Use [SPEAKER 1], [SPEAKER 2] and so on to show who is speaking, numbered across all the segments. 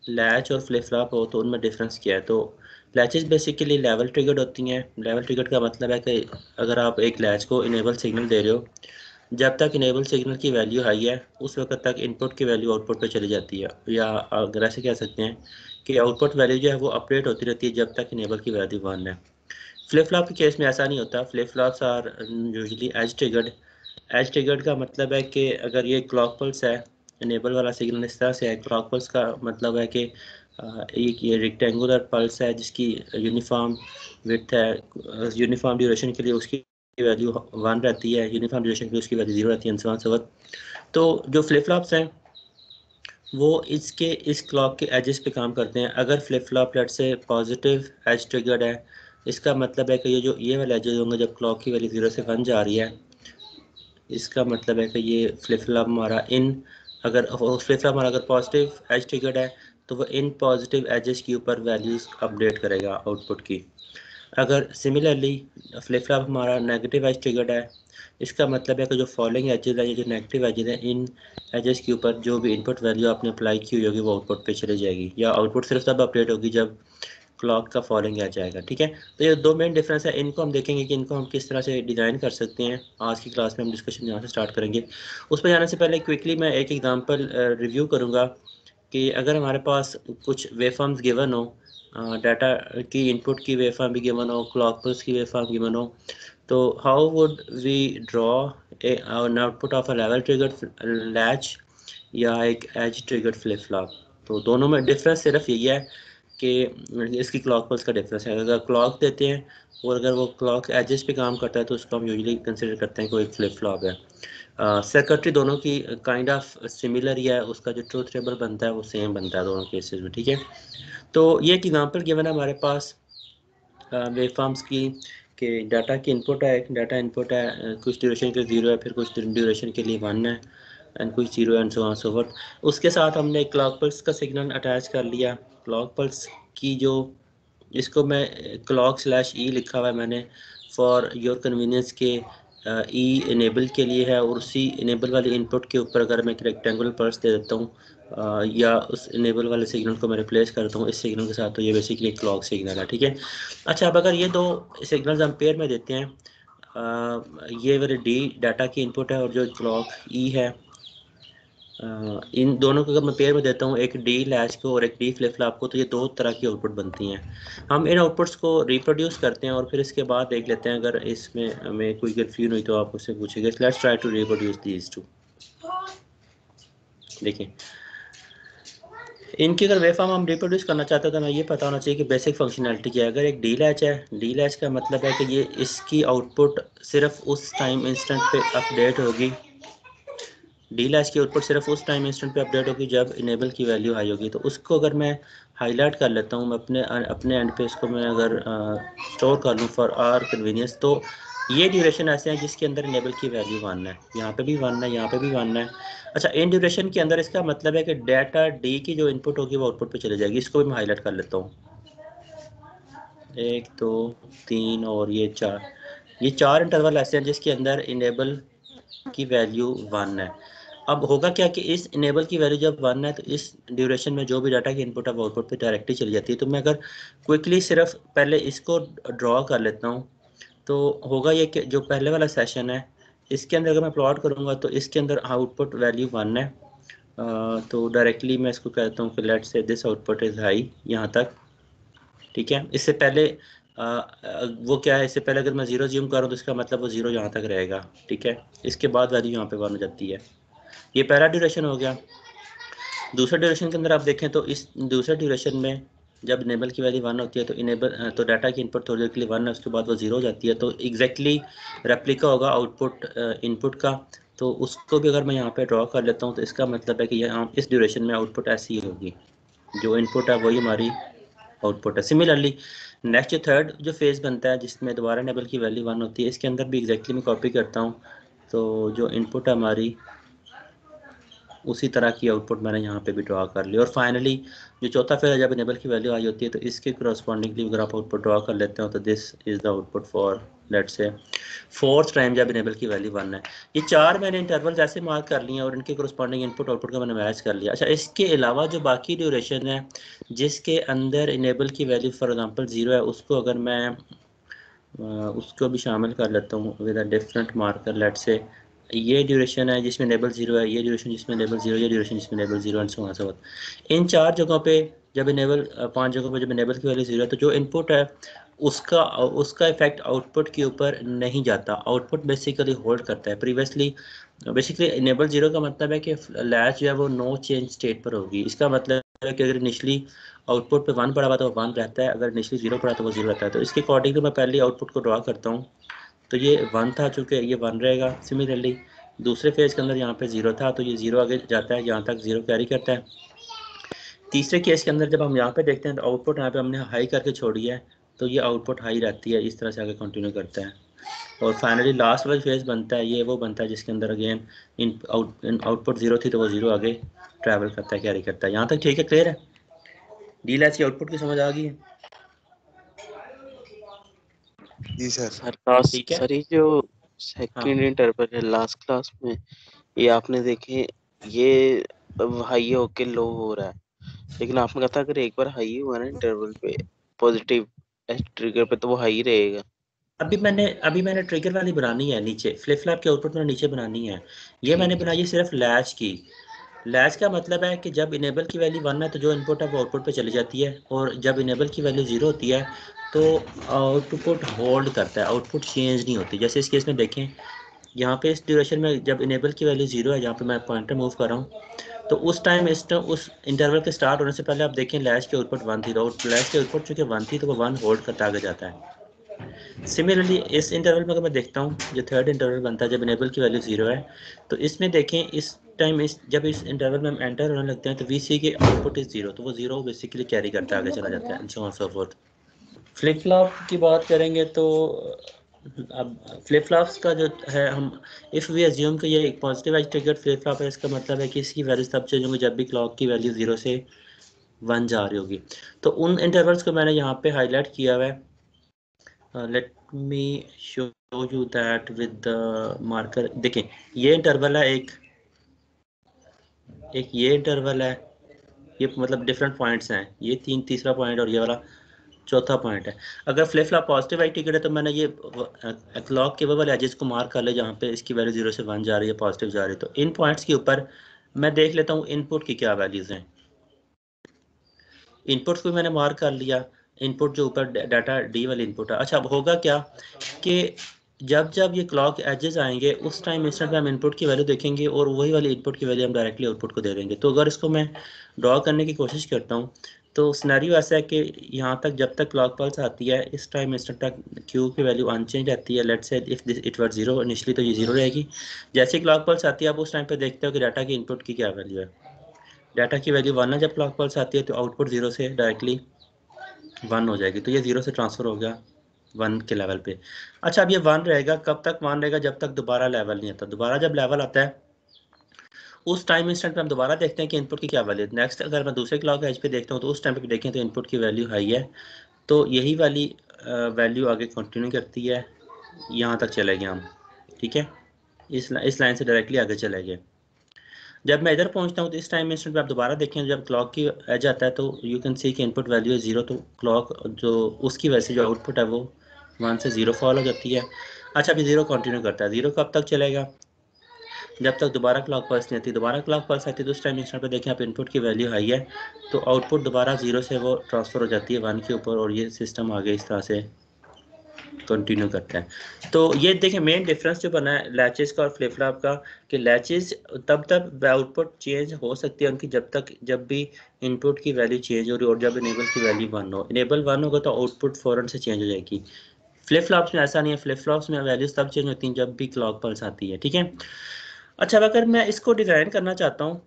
[SPEAKER 1] Latch और flip flop हो तो उनमें डिफरेंस क्या है? तो लैचेस बेसिकली लेवल ट्रिगर्ड होती हैं। लेवल ट्रिगर्ड का मतलब है कि अगर आप एक लैच को इनेबल सिग्नल दे रहे हो, जब तक इनेबल सिग्नल की वैल्यू हाई है उस वक्त तक इनपुट की वैल्यू आउटपुट पे चली जाती है, या अगर ऐसे कह सकते हैं कि आउटपुट वैल्यू जो है वो अपडेट होती रहती है जब तक इनेबल की वैल्यू 1 है। फ्लिप फ्लॉप के केस में ऐसा नहीं होता। Flip flops are usually edge triggered. Edge triggered का मतलब है कि अगर ये क्लॉक पल्स है, इनेबल वाला सिग्नल इस तरह से है। क्लॉक पल्स का मतलब है कि एक ये रेक्टेंगुलर पल्स है जिसकी यूनिफॉर्म विड्थ है, यूनिफॉर्म ड्यूरेशन के लिए उसकी वैल्यू 1 रहती है, यूनिफॉर्म ड्यूरेशन के लिए उसकी वैल्यू 0 रहती है, एंड सो ऑन। तो जो फ्लिप फ्लॉप्स हैं वो इसके इस क्लॉक के एजेस पे काम करते हैं। अगर फ्लिप फ्लॉप लेट से पॉजिटिव एज ट्रिगर्ड है, इसका मतलब है कि ये वाले एजेस होंगे जब क्लॉक की वैल्यू 0 से 1 जा रही है, इसका मतलब है कि ये फ्लिप फ्लॉप हमारा इन अगर फ्लिप फ्लॉप हमारा अगर पॉजिटिव एज ट्रिगर्ड है तो वो इन पॉजिटिव एजेस के ऊपर वैल्यूज़ अपडेट करेगा आउटपुट की। अगर सिमिलरली फ्लिप फ्लॉप हमारा नेगेटिव एज ट्रिगर्ड है, इसका मतलब है कि जो फॉलोइंग एजेस है, ये जो नेगेटिव एजेस हैं, इन एजेस के ऊपर जो भी इनपुट वैल्यू आपने अप्लाई की हुई होगी वो आउटपुट पे चली जाएगी, या आउटपुट सिर्फ तब अपडेट होगी जब क्लॉक का फॉलोइंग आ जाएगा। ठीक है, तो ये दो मेन डिफरेंस है। इनको हम देखेंगे कि इनको हम किस तरह से डिज़ाइन कर सकते हैं। आज की क्लास में हम डिस्कशन यहाँ से स्टार्ट करेंगे। उस पर जाने से पहले क्विकली मैं एक एग्जांपल रिव्यू करूँगा कि अगर हमारे पास कुछ वेवफॉर्म्स गिवन हो, डाटा की इनपुट की वेवफॉर्म भी गिवन हो, क्लॉक पल्स की वेवफॉर्म गिवन हो, तो how would we draw an output of a level triggered latch या एक एज ट्रिगर्ड फ्लिप फ्लॉप? तो दोनों में डिफरेंस सिर्फ यही है कि इसकी क्लॉक पल्स का डिफरेंस है। अगर क्लॉक देते हैं और अगर वो क्लॉक एजेस पे काम करता है तो उसको हम यूजुअली कंसिडर करते हैं कोई फ्लिप फ्लॉप है। सर्किटरी दोनों की काइंड ऑफ सिमिलर ही है, उसका जो ट्रूथ टेबल बनता है वो सेम बनता है दोनों केसेस में। ठीक है, तो ये एक एग्जांपल गिवन है हमारे पास वेवफॉर्म्स की, कि डाटा की इनपुट है, एक डाटा इनपुट है, कुछ ड्यूरेशन के लिए 0 है, फिर कुछ ड्यूरेशन के लिए 1 है, एंड कुछ 0 and so on so forth. उसके साथ हमने क्लॉक पल्स का सिग्नल अटैच कर लिया। क्लॉक पल्स की जो, इसको मैं क्लॉक स्लैश ई लिखा हुआ है मैंने फॉर योर कन्वीनियंस के, ई इनेबल के लिए है, और उसी इनेबल वाली इनपुट के ऊपर अगर मैं एक रेक्टेंगुलर पल्स दे देता हूँ या उस इनेबल वाले सिग्नल को मैं रिप्लेस करता हूँ इस सिग्नल के साथ, तो ये बेसिकली क्लॉक सिग्नल है। ठीक है, अच्छा अब अगर ये दो सिग्नल्स हम पेयर में देते हैं, ये वाले डी डाटा की इनपुट है और जो क्लॉक ई है, इन दोनों को अगर मैं पेयर में देता हूँ, एक डी लैच को और एक डी फ्लिप फ्लॉप को, तो ये दो तरह की आउटपुट बनती हैं। हम इन आउटपुट्स को रिप्रोड्यूस करते हैं और फिर इसके बाद देख लेते हैं अगर इसमें हमें कोई कन्फ्यूजन हुई तो आप उससे पूछेंगे। Let's try to reproduce these two. देखिए, इनकी अगर वेवफॉर्म हम रिप्रोड्यूस करना चाहते हैं तो हमें ये पता होना चाहिए कि बेसिक फंक्शनैलिटी क्या है। अगर एक डी लैच है, डी लैच का मतलब है कि ये इसकी आउटपुट सिर्फ उस टाइम इंस्टेंट पे अपडेट होगी। डी लैच की आउटपुट सिर्फ उस टाइम इंस्टेंट पे अपडेट होगी जब इनेबल की वैल्यू हाई होगी। तो उसको अगर मैं हाईलाइट कर लेता हूँ, मैं अपने एंड पे इसको मैं अगर स्टोर कर लूँ फॉर आर कन्वीनियंस, तो ये ड्यूरेशन ऐसे हैं जिसके अंदर इनेबल की वैल्यू 1 है, यहाँ पे भी 1 है, यहाँ पे भी 1 है। अच्छा, इन ड्यूरेशन के अंदर इसका मतलब है कि डाटा डी की जो इनपुट होगी वो आउटपुट पे चली जाएगी। इसको भी मैं हाईलाइट कर लेता हूँ, 1 2 3 और ये 4। ये 4 इंटरवल ऐसे हैं जिसके अंदर इनेबल की वैल्यू 1 है। अब होगा क्या कि इस इनेबल की वैल्यू जब 1 है तो इस ड्यूरेशन में जो भी डाटा की इनपुट है वो आउटपुट पे डायरेक्टली चली जाती है। तो मैं अगर क्विकली सिर्फ पहले इसको ड्रॉ कर लेता हूँ, तो होगा ये कि जो पहले वाला सेशन है इसके अंदर अगर मैं प्लॉट करूँगा तो इसके अंदर आउटपुट वैल्यू 1 है। तो डायरेक्टली मैं इसको कहता हूँ कि let's say this output is high, यहाँ तक। ठीक है, इससे पहले वो क्या है, इससे पहले अगर मैं 0 ज्यूम करूँ तो इसका मतलब वो 0 यहाँ तक रहेगा। ठीक है, इसके बाद वैल्यू यहाँ पे 1 हो जाती है। ये पहला ड्यूरेशन हो गया। दूसरे ड्यूरेशन के अंदर आप देखें तो इस दूसरे ड्यूरेशन में जब इनेबल की वैल्यू 1 होती है तो इनेबल तो डाटा की इनपुट थोड़ी देर के लिए 1 है, उसके बाद वो 0 हो जाती है। तो एग्जैक्टली रेप्लिका होगा आउटपुट इनपुट का। तो उसको भी अगर मैं यहाँ पे ड्रॉ कर लेता हूँ तो इसका मतलब है कि यहाँ इस ड्यूरेशन में आउटपुट ऐसी ही होगी, जो इनपुट है वही हमारी आउटपुट है। सिमिलरली नेक्स्ट जो थर्ड जो फेज़ बनता है जिसमें दोबारा इनेबल की वैल्यू 1 होती है, इसके अंदर भी एग्जैक्टली मैं कॉपी करता हूँ। तो जो इनपुट है हमारी उसी तरह की आउटपुट मैंने यहाँ पे भी ड्रॉ कर ली। और फाइनली जो चौथा फेज है जब इनेबल की वैल्यू आई होती है तो इसके करस्पॉन्डिंगली अगर आप आउटपुट ड्रॉ कर लेते हो तो this is the output for let's say fourth time जब इनेबल की वैल्यू 1 है। ये 4 मैंने इंटरवल ऐसे मार्क कर लिए और इनके करस्पॉन्डिंग इनपुट आउटपुट का मैंने मैच कर लिया। अच्छा, इसके अलावा जो बाकी ड्यूरेशन है जिसके अंदर इनेबल की वैल्यू फॉर एग्जांपल 0 है, उसको अगर मैं उसको भी शामिल कर लेता हूँ with a different marker. Let say ये ड्यूरेशन है जिसमें इनेबल 0 है, ये ड्यूरेशन जिसमें इनेबल 0, ये ड्यूरेशन जिसमें enable 0 and so on so forth. इन 4 जगहों पे जब इनेबल 5 जगहों पे जब इनेबल की वैल्यू 0 है तो जो इनपुट है उसका उसका इफेक्ट आउटपुट के ऊपर नहीं जाता। आउटपुट बेसिकली होल्ड करता है प्रीवियसली। बेसिकली इनेबल 0 का मतलब है कि लैच जो है वो नो चेंज स्टेट पर होगी। इसका मतलब है कि अगर इनिशली आउटपुट पे 1 पड़ा हुआ तो वो 1 रहता है, अगर इनिशली 0 पड़ा तो वो 0 रहता है। तो इसके अकॉर्डिंग तो मैं पहले आउटपुट को ड्रॉ करता हूँ, तो ये 1 था, चूँकि ये 1 रहेगा। सिमिलरली दूसरे फेज के अंदर यहाँ पे 0 था तो ये 0 आगे जाता है, यहाँ तक 0 कैरी करता है। तीसरे केस के अंदर जब हम यहाँ पे देखते हैं तो आउटपुट यहाँ पे हमने हाई करके छोड़ी है, तो ये आउटपुट हाई रहती है, इस तरह से आगे कंटिन्यू करता है। और फाइनली लास्ट वाला फेज बनता है, ये वो बनता है जिसके अंदर अगेन आउटपुट 0 थी तो वो 0 आगे ट्रैवल करता है, कैरी करता है। यहाँ तक ठीक है, क्लियर है? डील की आउटपुट की समझ आ गई है?
[SPEAKER 2] जी सर।
[SPEAKER 3] सर लास्ट
[SPEAKER 1] ठीक है,
[SPEAKER 3] सर ये जो
[SPEAKER 1] हाँ।
[SPEAKER 3] सेकंड इंटरवल है लास्ट क्लास में, ये आपने देखे ये हाई होके लो हो रहा है, लेकिन आपने कहा था अगर एक बार हाई हुआ ना इंटरवल पे पॉजिटिव ट्रिगर पे तो वो हाई रहेगा।
[SPEAKER 1] अभी मैंने ट्रिगर वाली बनानी है नीचे, फ्लिप फ्लॉप की आउटपुट मैंने नीचे बनानी है। ये मैंने
[SPEAKER 3] ठीक है।
[SPEAKER 1] बनाई है सिर्फ लैच की। लैच का मतलब है कि जब इनेबल की वैल्यू 1 है तो जो इनपुट है वो आउटपुट पे चली जाती है, और जब इनेबल की वैल्यू 0 होती है तो आउटपुट होल्ड करता है, आउटपुट चेंज नहीं होती। जैसे इस केस में देखें, यहाँ पे इस ड्यूरेशन में जब इनेबल की वैल्यू 0 है, जहाँ पे मैं पॉइंटर मूव कर रहा हूँ, तो उस टाइम उस इंटरवल के स्टार्ट होने से पहले आप देखें लैच की आउटपुट 1 थी, तो लैच की आउटपुट चूँकि 1 थी तो वो 1 होल्ड करता आगे जाता है। सिमिलरली इस इंटरवल में अगर मैं देखता हूँ, जो थर्ड इंटरवल बनता है जब इनेबल की वैल्यू 0 है, तो इसमें देखें इस टाइम जब इस इंटरवल में हम एंटर होने लगते हैं तो वी सी के आउटपुट इज 0, तो वो 0 बेसिकली कैरी करता है, आगे चला जाता है and so on so fourth. Flip flop की बात करेंगे तो अब फ्लिप फ्लॉप्स का जो है, हम इफ़ वी अज्यूम कि ये एक positive as triggered flip flop है, इसका मतलब है कि इसकी वैल्यू तब चेंज होंगी जब भी क्लॉक की वैल्यू 0 से 1 जा रही होगी। तो उन इंटरवल्स को मैंने यहाँ पे हाईलाइट किया हुआ है। Let me show you that with the marker. देखें, ये इंटरवल है, एक ये इंटरवल है, ये मतलब डिफरेंट पॉइंट्स हैं, ये तीसरा पॉइंट और ये वाला चौथा पॉइंट है। अगर फ्लिप फ्लॉप पॉजिटिव आई टिकट है तो मैंने ये क्लॉक के वो वाले एजेस को मार्क कर ले जहाँ पे इसकी वैल्यू 0 से 1 जा रही है, पॉजिटिव जा रही है। तो इन पॉइंट्स के ऊपर मैं देख लेता हूँ इनपुट की क्या वैल्यूज़ हैं। इनपुट्स को मैंने मार्क कर लिया, इनपुट जो ऊपर डाटा डी वाली इनपुट है। अच्छा, अब होगा क्या कि जब जब ये क्लॉक एजेस आएंगे उस टाइम इंस्टेंट में हम इनपुट की वैल्यू देखेंगे और वही वाली इनपुट की वैल्यू हम डायरेक्टली आउटपुट को दे देंगे। तो अगर इसको मैं ड्रॉ करने की कोशिश करता हूँ तो सिनेरियो ऐसा है कि यहाँ तक जब तक क्लॉक पल्स आती है इस टाइम इंस्टेंट तक क्यू की वैल्यू अनचेंज रहती है। Let's say if this it were 0 initially, तो ये 0 रहेगी। जैसे ही क्लॉक पल्स आती है आप उस टाइम पे देखते हो कि डाटा की इनपुट की क्या वैल्यू है। डाटा की वैल्यू 1 है, जब क्लॉक पल्स आती है तो आउटपुट 0 से डायरेक्टली 1 हो जाएगी, तो ये 0 से ट्रांसफ़र हो गया 1 के लेवल पे। अच्छा, अब ये 1 रहेगा, कब तक 1 रहेगा? जब तक दोबारा लेवल नहीं आता। दोबारा जब लेवल आता है उस टाइम इंस्टेंट पे हम दोबारा देखते हैं कि इनपुट की क्या वैल्यू है। नेक्स्ट अगर मैं दूसरे क्लॉक एज पे देखता हूँ तो उस टाइम पे देखें तो इनपुट की वैल्यू हाई है, तो यही वाली वैल्यू आगे कंटिन्यू करती है, यहाँ तक चले गए हम। ठीक है, इस लाइन से डायरेक्टली आगे चले गए। जब मैं इधर पहुंचता हूँ तो इस टाइम इंस्टेंट पे आप दोबारा देखें, जब क्लॉक की एज आता है तो यू कैन सी कि इनपुट वैल्यू है 0, तो क्लॉक जो उसकी वजह से जो आउटपुट है वो 1 से 0 फॉल हो जाती है। अच्छा, अभी 0 कंटिन्यू करता है। 0 कब तक चलेगा? जब तक दोबारा क्लॉक पल्स नहीं आती। दोबारा क्लॉक पल्स आती है तो उस टाइम इंस्टेंट पे देखें आप इनपुट की वैल्यू हाई है, तो आउटपुट दोबारा 0 से वो ट्रांसफ़र हो जाती है 1 के ऊपर, और ये सिस्टम आगे इस तरह से कंटिन्यू करता है। तो ये देखें मेन डिफरेंस जो बना है लैचेस का और फ्लिप फ्लॉप का, कि लैचेस तब आउटपुट चेंज हो सकती है उनकी जब भी इनपुट की वैल्यू चेंज हो रही हो, और जब इनेबल की वैल्यू 1 हो। इनेबल 1 होगा तो आउटपुट फ़ौरन से चेंज हो जाएगी। फ्लिप फ्लॉप्स में ऐसा नहीं है, फ्लिप फ्लॉप्स में वैल्यूज तब चेंज होती हैं जब भी क्लॉक पल्स आती है। ठीक है। अच्छा, अब अगर मैं इसको डिज़ाइन करना चाहता हूँ,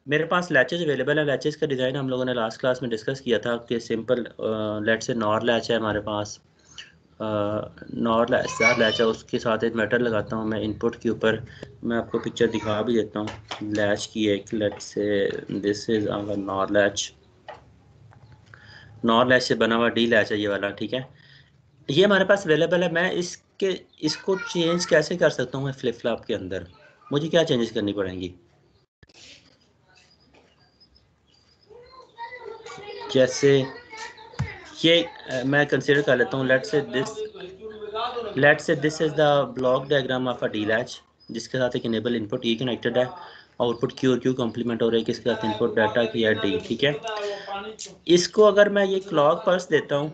[SPEAKER 1] मेरे पास लैचेस अवेलेबल है। लैचेस का डिज़ाइन हम लोगों ने लास्ट क्लास में डिस्कस किया था कि सिंपल लेट से नॉर लैच है हमारे पास, नॉर लैच है, उसके साथ एक मेटल लगाता हूँ मैं इनपुट के ऊपर। मैं आपको पिक्चर दिखा भी देता हूँ लैच की एक। Let's say this is our NOR latch. NOR latch से बना हुआ डी लैच है ये वाला, ठीक है। ये हमारे पास अवेलेबल है। मैं इसको चेंज कैसे कर सकता हूँ मैं फ्लिप फ्लॉप के अंदर? मुझे क्या चेंजेस करनी पड़ेंगी? जैसे ये मैं कंसिडर कर लेता हूँ, let's say this is the block diagram of a D latch, जिसके साथ एक इनेबल इनपुट ई कनेक्टेड है, आउटपुट क्यू और क्यू कम्प्लीमेंट हो रहा है किसके साथ? इनपुट डाटा की है डी, ठीक है। इसको अगर मैं ये क्लॉक पल्स देता हूँ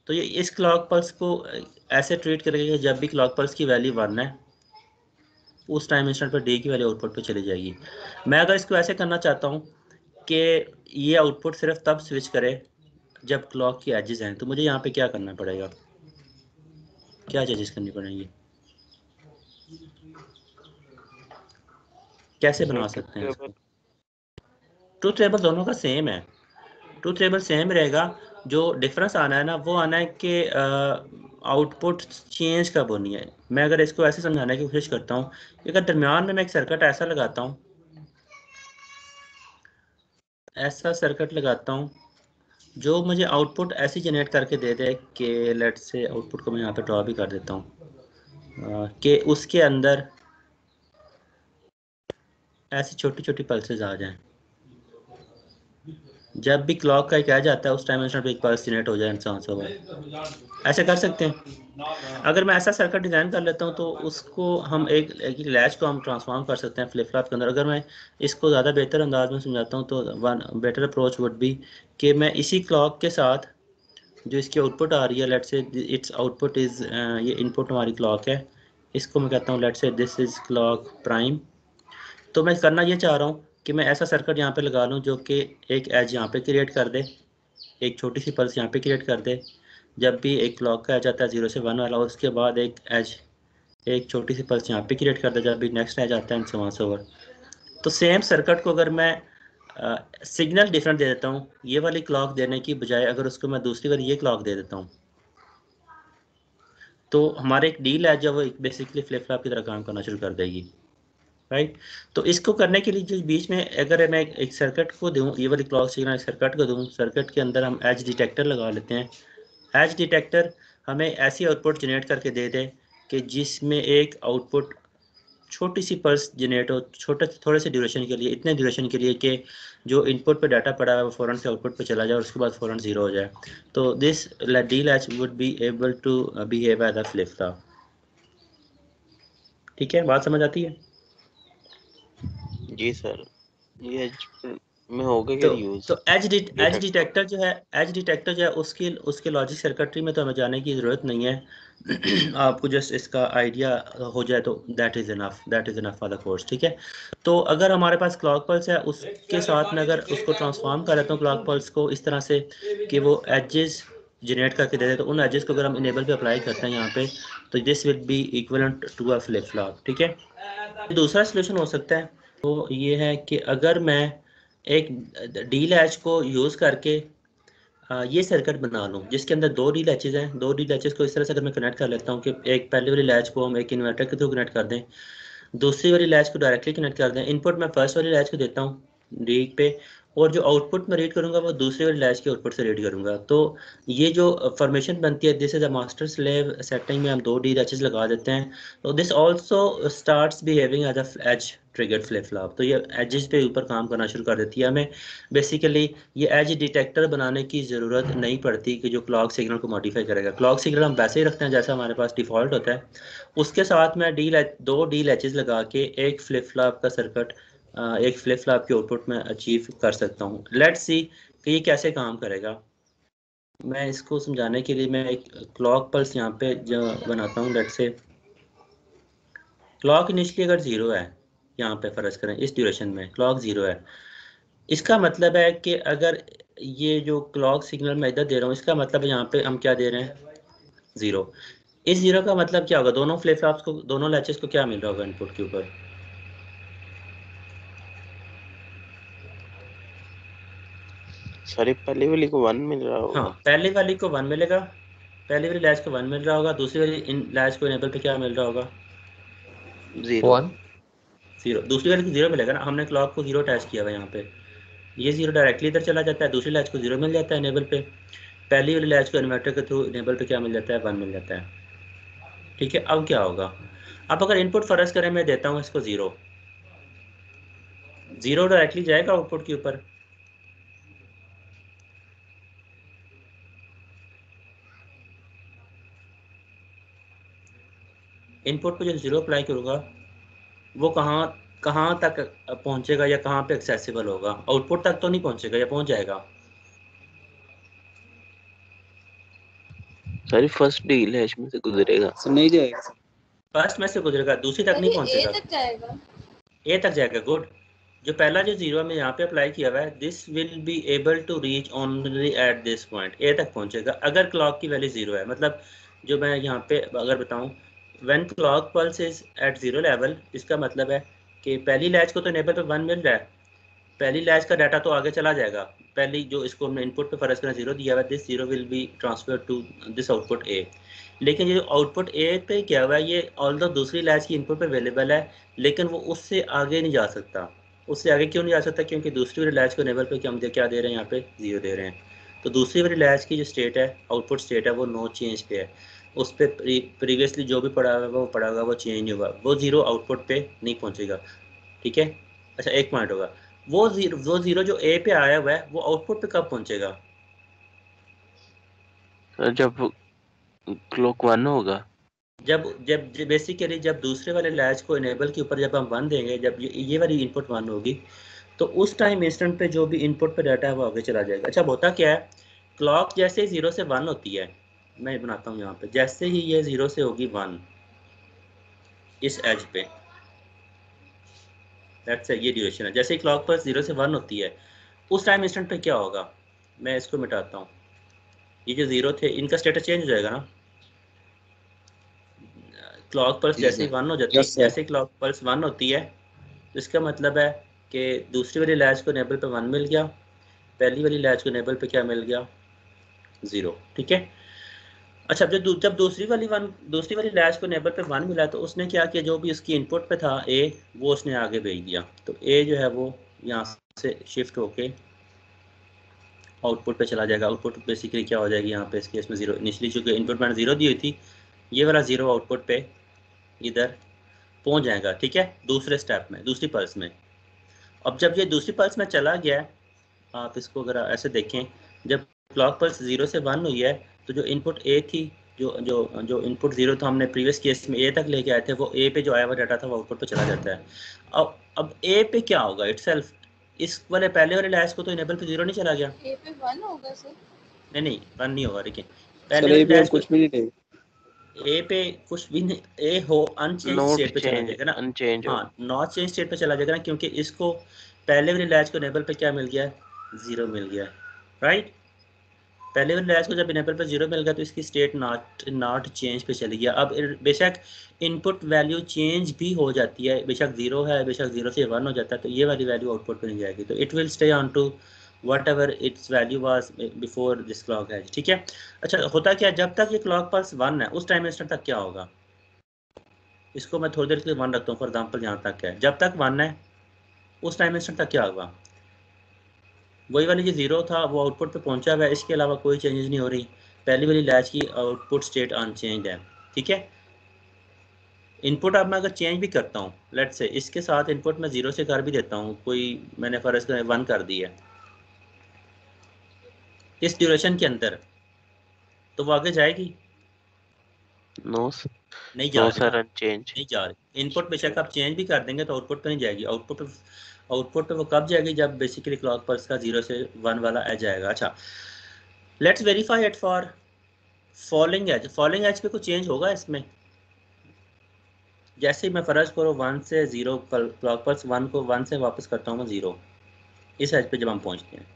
[SPEAKER 1] तो ये इस क्लॉक पल्स को ऐसे ट्रीट करेगा कि जब भी क्लॉक पल्स की वैल्यू 1 है उस टाइम इंस्टेंट पर डी की वैल्यू आउटपुट पे चली जाएगी। मैं अगर इसको ऐसे करना चाहता हूँ कि ये आउटपुट सिर्फ तब स्विच करे जब क्लॉक की एजेस हैं, तो मुझे यहाँ पे क्या करना पड़ेगा? क्या चेंजेस करनी पड़ेंगी? कैसे
[SPEAKER 3] सर
[SPEAKER 1] बना
[SPEAKER 3] ट्रुथ
[SPEAKER 1] सकते हैं
[SPEAKER 3] टेबल।
[SPEAKER 1] इसको? ट्रूथ टेबल दोनों का सेम है, ट्रूथ टेबल सेम रहेगा। जो डिफरेंस आना है ना वो आना है कि आउटपुट चेंज कब होनी है। मैं अगर इसको ऐसे समझाने की कोशिश करता हूँ कि अगर दरमियान में मैं एक सर्किट ऐसा सर्किट लगाता हूँ जो मुझे आउटपुट ऐसे जनरेट करके दे दे कि लेट्स से आउटपुट को मैं यहाँ पे ड्रॉ भी कर देता हूँ कि उसके अंदर ऐसी छोटी छोटी पल्सेस आ जाएं। जब भी क्लॉक का एक एज आता है उस टाइम इंस्टेंट एक पल्स जनरेट हो जाए इंसान से हुआ। ऐसे कर सकते हैं। अगर मैं ऐसा सर्किट डिज़ाइन कर लेता हूँ तो उसको हम एक लैच को हम ट्रांसफॉर्म कर सकते हैं फ्लिप फ्लॉप के अंदर। अगर मैं इसको ज़्यादा बेहतर अंदाज में समझाता हूँ तो one better approach would be कि मैं इसी क्लॉक के साथ जो इसकी आउटपुट आ रही है, let's say it's output is, ये इनपुट हमारी क्लॉक है, इसको मैं कहता हूँ let's say this is clock prime. तो मैं करना ये चाह रहा हूँ कि मैं ऐसा सर्किट यहाँ पे लगा लूँ जो कि एक एज यहाँ पे क्रिएट कर दे, एक छोटी सी पल्स यहाँ पे क्रिएट कर दे जब भी एक क्लॉक का एज आता है 0 से 1 वाला, उसके बाद एक एज एक छोटी सी पल्स यहाँ पे क्रिएट कर दे जब भी नेक्स्ट एज आता है, and so on so over. तो सेम सर्किट को अगर मैं सिग्नल डिफरेंट दे देता हूँ ये वाली क्लॉक देने की बजाय, अगर उसको मैं दूसरी वाली ये क्लॉक दे देता हूँ, तो हमारे एक डील है जब वो बेसिकली फ्लिप फ्लॉप की तरह काम करना शुरू कर देगी, राइट। तो इसको करने के लिए जो बीच में अगर मैं एक सर्किट को दूं, ये वाली क्लॉक सिग्नल एक सर्किट को दूं, सर्किट के अंदर हम एज डिटेक्टर लगा लेते हैं। एज डिटेक्टर हमें ऐसी आउटपुट जनरेट करके दे दे कि जिसमें एक आउटपुट छोटी सी पल्स जनरेट हो, छोटे थोड़े से ड्यूरेशन के लिए, इतने ड्यूरेशन के लिए कि जो इनपुट पे डाटा पड़ा है वो फ़ौरन से आउटपुट पे चला जाए और उसके बाद फ़ौरन ज़ीरो हो जाए। तो this D latch would be able to behave as a flip flop. ठीक है, बात समझ आती है?
[SPEAKER 3] जी सर, ये में होगा क्या
[SPEAKER 1] तो
[SPEAKER 3] यूज
[SPEAKER 1] तो एज
[SPEAKER 3] डिटेक्टर?
[SPEAKER 1] डिटेक्टर जो है, एज डिटेक्टर जो है उसके लॉजिक सर्किटरी में तो हमें जाने की ज़रूरत नहीं है। आपको जस्ट इसका आइडिया हो जाए तो that is enough for the course, ठीक है। तो अगर हमारे पास क्लॉक पल्स है उसके साथ में अगर उसको ट्रांसफॉर्म कर लेता हूँ क्लॉक पल्स को इस तरह से कि वो एजेस जनरेट करके दे दे, तो उन एजेस को अगर हम इनेबल पे अप्लाई करते हैं यहाँ पे तो this will be equivalent to a flip flop, ठीक है। दूसरा सोल्यूशन हो सकता है तो ये है कि अगर मैं एक डी लैच को यूज़ करके ये सर्किट बना लूँ जिसके अंदर दो डी लैचेज हैं। दो डी लैचेज को इस तरह से अगर मैं कनेक्ट कर लेता हूँ कि एक पहले वाली लैच को हम एक इन्वर्टर के थ्रू कनेक्ट कर दें, दूसरी वाली लैच को डायरेक्टली कनेक्ट कर दें। इनपुट मैं फर्स्ट वाली लैच को देता हूँ डी पे, और जो आउटपुट मैं रीड करूँगा वो दूसरी वाली लैच के आउटपुट से रीड करूँगा। तो ये जो फॉर्मेशन बनती है this is a master slave setting में हम दो डी लैचेज लगा देते हैं। तो this also starts behaving as a edge triggered flip flop. तो ये एजेस पे ऊपर काम करना शुरू कर देती है। हमें बेसिकली ये एज डिटेक्टर बनाने की ज़रूरत नहीं पड़ती कि जो क्लॉक सिग्नल को मॉडिफाई करेगा। क्लॉक सिग्नल हम वैसे ही रखते हैं जैसा हमारे पास डिफ़ॉल्ट होता है, उसके साथ मैं दो डी लैचेज लगा के एक फ्लिप फ्लॉप का सर्किट, एक फ्लिप फ्लॉप की आउटपुट में अचीव कर सकता हूँ। लेट्स सी कि ये कैसे काम करेगा। मैं इसको समझाने के लिए मैं एक क्लॉक पल्स यहाँ पे जो बनाता हूँ, लेट्स से क्लॉक इनिशियली अगर ज़ीरो है, यहाँ पे फ़र्ज करें इस ड्यूरेशन में क्लॉक ज़ीरो है, इसका मतलब है कि अगर ये जो क्लॉक सिग्नल मैं इधर दे रहा हूँ इसका मतलब है यहाँ पे हम क्या दे रहे हैं? ज़ीरो। इस ज़ीरो का मतलब क्या होगा? दोनों फ्लिप फ्लॉप्स को, दोनों लैचेस को क्या मिल रहा होगा इनपुट के ऊपर?
[SPEAKER 3] सर ये पहले वाली को 1 मिल रहा
[SPEAKER 1] हाँ,
[SPEAKER 3] होगा।
[SPEAKER 1] पहले वाली को 1 मिलेगा, पहली वाली लैच को 1 मिल रहा होगा, दूसरी वाली इन लैच को इनेबल पे क्या मिल रहा होगा?
[SPEAKER 3] 0।
[SPEAKER 1] 0। दूसरी वाली को 0 मिलेगा ना, हमने क्लॉक को 0 अटैच किया हुआ है यहाँ पे, ये 0 डायरेक्टली इधर चला जाता है, दूसरी लैच को 0 मिल जाता है इनेबल पे, पहली वाली लैच को इन्वर्टर के थ्रू इनेबल पे क्या मिल जाता है? 1 मिल जाता है। ठीक है, अब क्या होगा? अब अगर इनपुट फर्ज करें, मैं देता हूँ इसको 0, 0 डायरेक्टली जाएगा आउटपुट के ऊपर, इनपुट पे जो 0 अप्लाई करूँगा वो कहाँ कहाँ तक पहुँचेगा या कहाँ पे एक्सेसिबल होगा? आउटपुट तक तो नहीं पहुँचेगा या पहुँच जाएगा?
[SPEAKER 3] सॉरी, फर्स्ट डी लैच में से गुजरेगा।
[SPEAKER 4] नहीं जाएगा।
[SPEAKER 1] फर्स्ट में से गुजरेगा, दूसरी तक नहीं पहुँचेगा,
[SPEAKER 5] ए तक जाएगा।
[SPEAKER 1] ए तक जाएगा। गुड। जो पहला जो 0 में यहाँ पे अप्लाई किया हुआ है, this will be able to reach only at this point, A तक पहुँचेगा अगर क्लॉक की वैल्यू 0 है। मतलब जो मैं यहाँ पे अगर बताऊँ, when clock pulse is at 0 level, इसका मतलब है कि पहली लैच को तो इनेबल पे 1 मिल रहा है, पहली लैच का डाटा तो आगे चला जाएगा, पहली जो इसको हमने इनपुट पे फर्ज करना 0 दिया हुआ है, this 0 will be transfer to this output A. लेकिन ये जो आउटपुट ए पे क्या हुआ है, ये ऑल्दो दूसरी लैच की इनपुट पे अवेलेबल है, लेकिन वो उससे आगे नहीं जा सकता। उससे आगे क्यों नहीं जा सकता? क्योंकि दूसरी वाली लैच को इनेबल पे हम क्या दे रहे हैं, यहाँ पे 0 दे रहे हैं। तो दूसरी वाली लैच की जो स्टेट है, आउटपुट स्टेट है, वो नो चेंज पे है, उस पर प्रीवियसली जो भी पड़ा हुआ है वो पड़ा होगा, वो चेंज नहीं होगा, वो 0 आउटपुट पे नहीं पहुँचेगा। ठीक है, अच्छा एक पॉइंट होगा, वो जीरो जो ए पे आया हुआ है वो आउटपुट पे कब पहुंचेगा?
[SPEAKER 3] जब क्लॉक 1 होगा,
[SPEAKER 1] जब जब बेसिकली जब दूसरे वाले लैच को इनेबल के ऊपर जब हम 1 देंगे, जब ये वाली इनपुट 1 होगी, तो उस टाइम इंस्टेंट पे जो भी इनपुट पे डाटा है वो आगे चला जाएगा। अच्छा, होता क्या है, क्लॉक जैसे ही 0 से 1 होती है, मैं बनाता हूँ यहाँ पे, जैसे ही ये 0 से होगी 1 इस एज पे, दैट्स ये ड्यूरेशन है, जैसे ही क्लॉक पर 0 से 1 होती है, उस टाइम इंस्टेंट पे क्या होगा? मैं इसको मिटाता हूँ, ये जो 0 थे इनका स्टेटस चेंज हो जाएगा ना, क्लॉक पल्स जैसे ही 1 हो जाती है, जैसे क्लॉक पल्स 1 होती है, तो इसका मतलब है कि दूसरी वाली लैच को इनेबल पे 1 मिल गया, पहली वाली लैच को इनेबल पे क्या मिल गया? 0। ठीक है, अच्छा जब दूसरी वाली लैच को इनेबल पे 1 मिला, तो उसने क्या किया, जो भी उसकी इनपुट पे था ए, वो उसने आगे भेज दिया, तो ए जो है वो यहाँ से शिफ्ट होके आउटपुट पे चला जाएगा। आउटपुट बेसिकली क्या हो जाएगी यहाँ पे, इस केस में 0, इनिशियली चूँकि इनपुट मैंने 0 दी हुई थी, ये वाला 0 आउटपुट पे इधर पहुंच जाएगा। ठीक है, दूसरे स्टेप में, दूसरी पल्स में। अब जब ये दूसरी पल्स में चला गया है, आप इसको अगर ऐसे देखें, जब क्लॉक पल्स 0 से 1 हुई है, तो जो इनपुट ए थी, जो जो जो इनपुट 0 था, हमने प्रीवियस केस में ए तक लेके आए थे, वो ए पे जो आया हुआ डाटा था वो आउटपुट पे चला जाता है। अब ए पे क्या होगा इटसेल्फ, इस वाले पहले वाले लैच को तो इनेबल पे 0 नहीं चला गया,
[SPEAKER 5] ए पे 1 होगा सर।
[SPEAKER 1] नहीं 1 नहीं होगा, देखिए
[SPEAKER 4] सर
[SPEAKER 1] पहले
[SPEAKER 4] ए
[SPEAKER 1] वाले
[SPEAKER 4] पे
[SPEAKER 1] लैच
[SPEAKER 4] कुछ भी नहीं देगा,
[SPEAKER 1] ए पे कुछ भी नहीं, ए हो अनचेंज
[SPEAKER 3] नोट
[SPEAKER 1] स्टेट पे चला
[SPEAKER 3] चेंज,
[SPEAKER 1] जाएगा ना,
[SPEAKER 3] अनचेंज
[SPEAKER 1] हाँ
[SPEAKER 3] होगा।
[SPEAKER 1] नॉट चेंज स्टेट पे चला जाएगा ना, क्योंकि इसको पहले वाली लैच को इनेबल पे क्या मिल गया है? 0 मिल गया है, राइट। पहले वाली लैच को जब इनेबल पे 0 मिल गया, तो इसकी स्टेट नॉट चेंज पे चली गया। अब बेशक इनपुट वैल्यू चेंज भी हो जाती है, बेशक 0 है, बेशक 0 से 1 हो जाता है, तो ये वाली वैल्यू आउटपुट पे नहीं जाएगी, तो it will stay on to whatever its value was before this clock है। ठीक है, अच्छा होता क्या है, जब तक ये क्लॉक पल्स 1 है, उस टाइम इंस्टेंट तक क्या होगा, इसको मैं थोड़ी देर के लिए 1 रखता हूँ, फॉर एग्जाम्पल यहाँ तक है, जब तक 1 है उस टाइम इंस्टेंट तक क्या होगा, वही वाली जो 0 था वो आउटपुट पे पहुंचा हुआ है, इसके अलावा कोई चेंजेस नहीं हो रही, पहली वाली लैच की आउटपुट स्टेट अनचेंज है। ठीक है, इनपुट अब मैं अगर चेंज भी करता हूँ, लेट्स से इसके साथ इनपुट मैं 0 से कर भी देता हूँ, कोई मैंने फर्ज 1 कर दी है इस ड्यूरेशन के अंदर, तो वो आगे जाएगी?
[SPEAKER 3] नो
[SPEAKER 1] नहीं जा रही
[SPEAKER 3] सर,
[SPEAKER 1] ना,
[SPEAKER 3] अनचेंज।
[SPEAKER 1] नहीं जा रही। इनपुट बेशक आप चेंज भी कर देंगे तो आउटपुट पे नहीं जाएगी, आउटपुट पे वो कब जाएगी, जब बेसिकली क्लॉक पल्स का 0 से 1 वाला एज आएगा। अच्छा, let's verify it for following edge. Following edge पे कुछ चेंज होगा इसमें, जैसे ही मैं फर्ज करो 1 से 0, क्लॉक पल्स 1 को 1 से वापस करता हूँ मैं 0, इस एज पे जब हम पहुँचते हैं,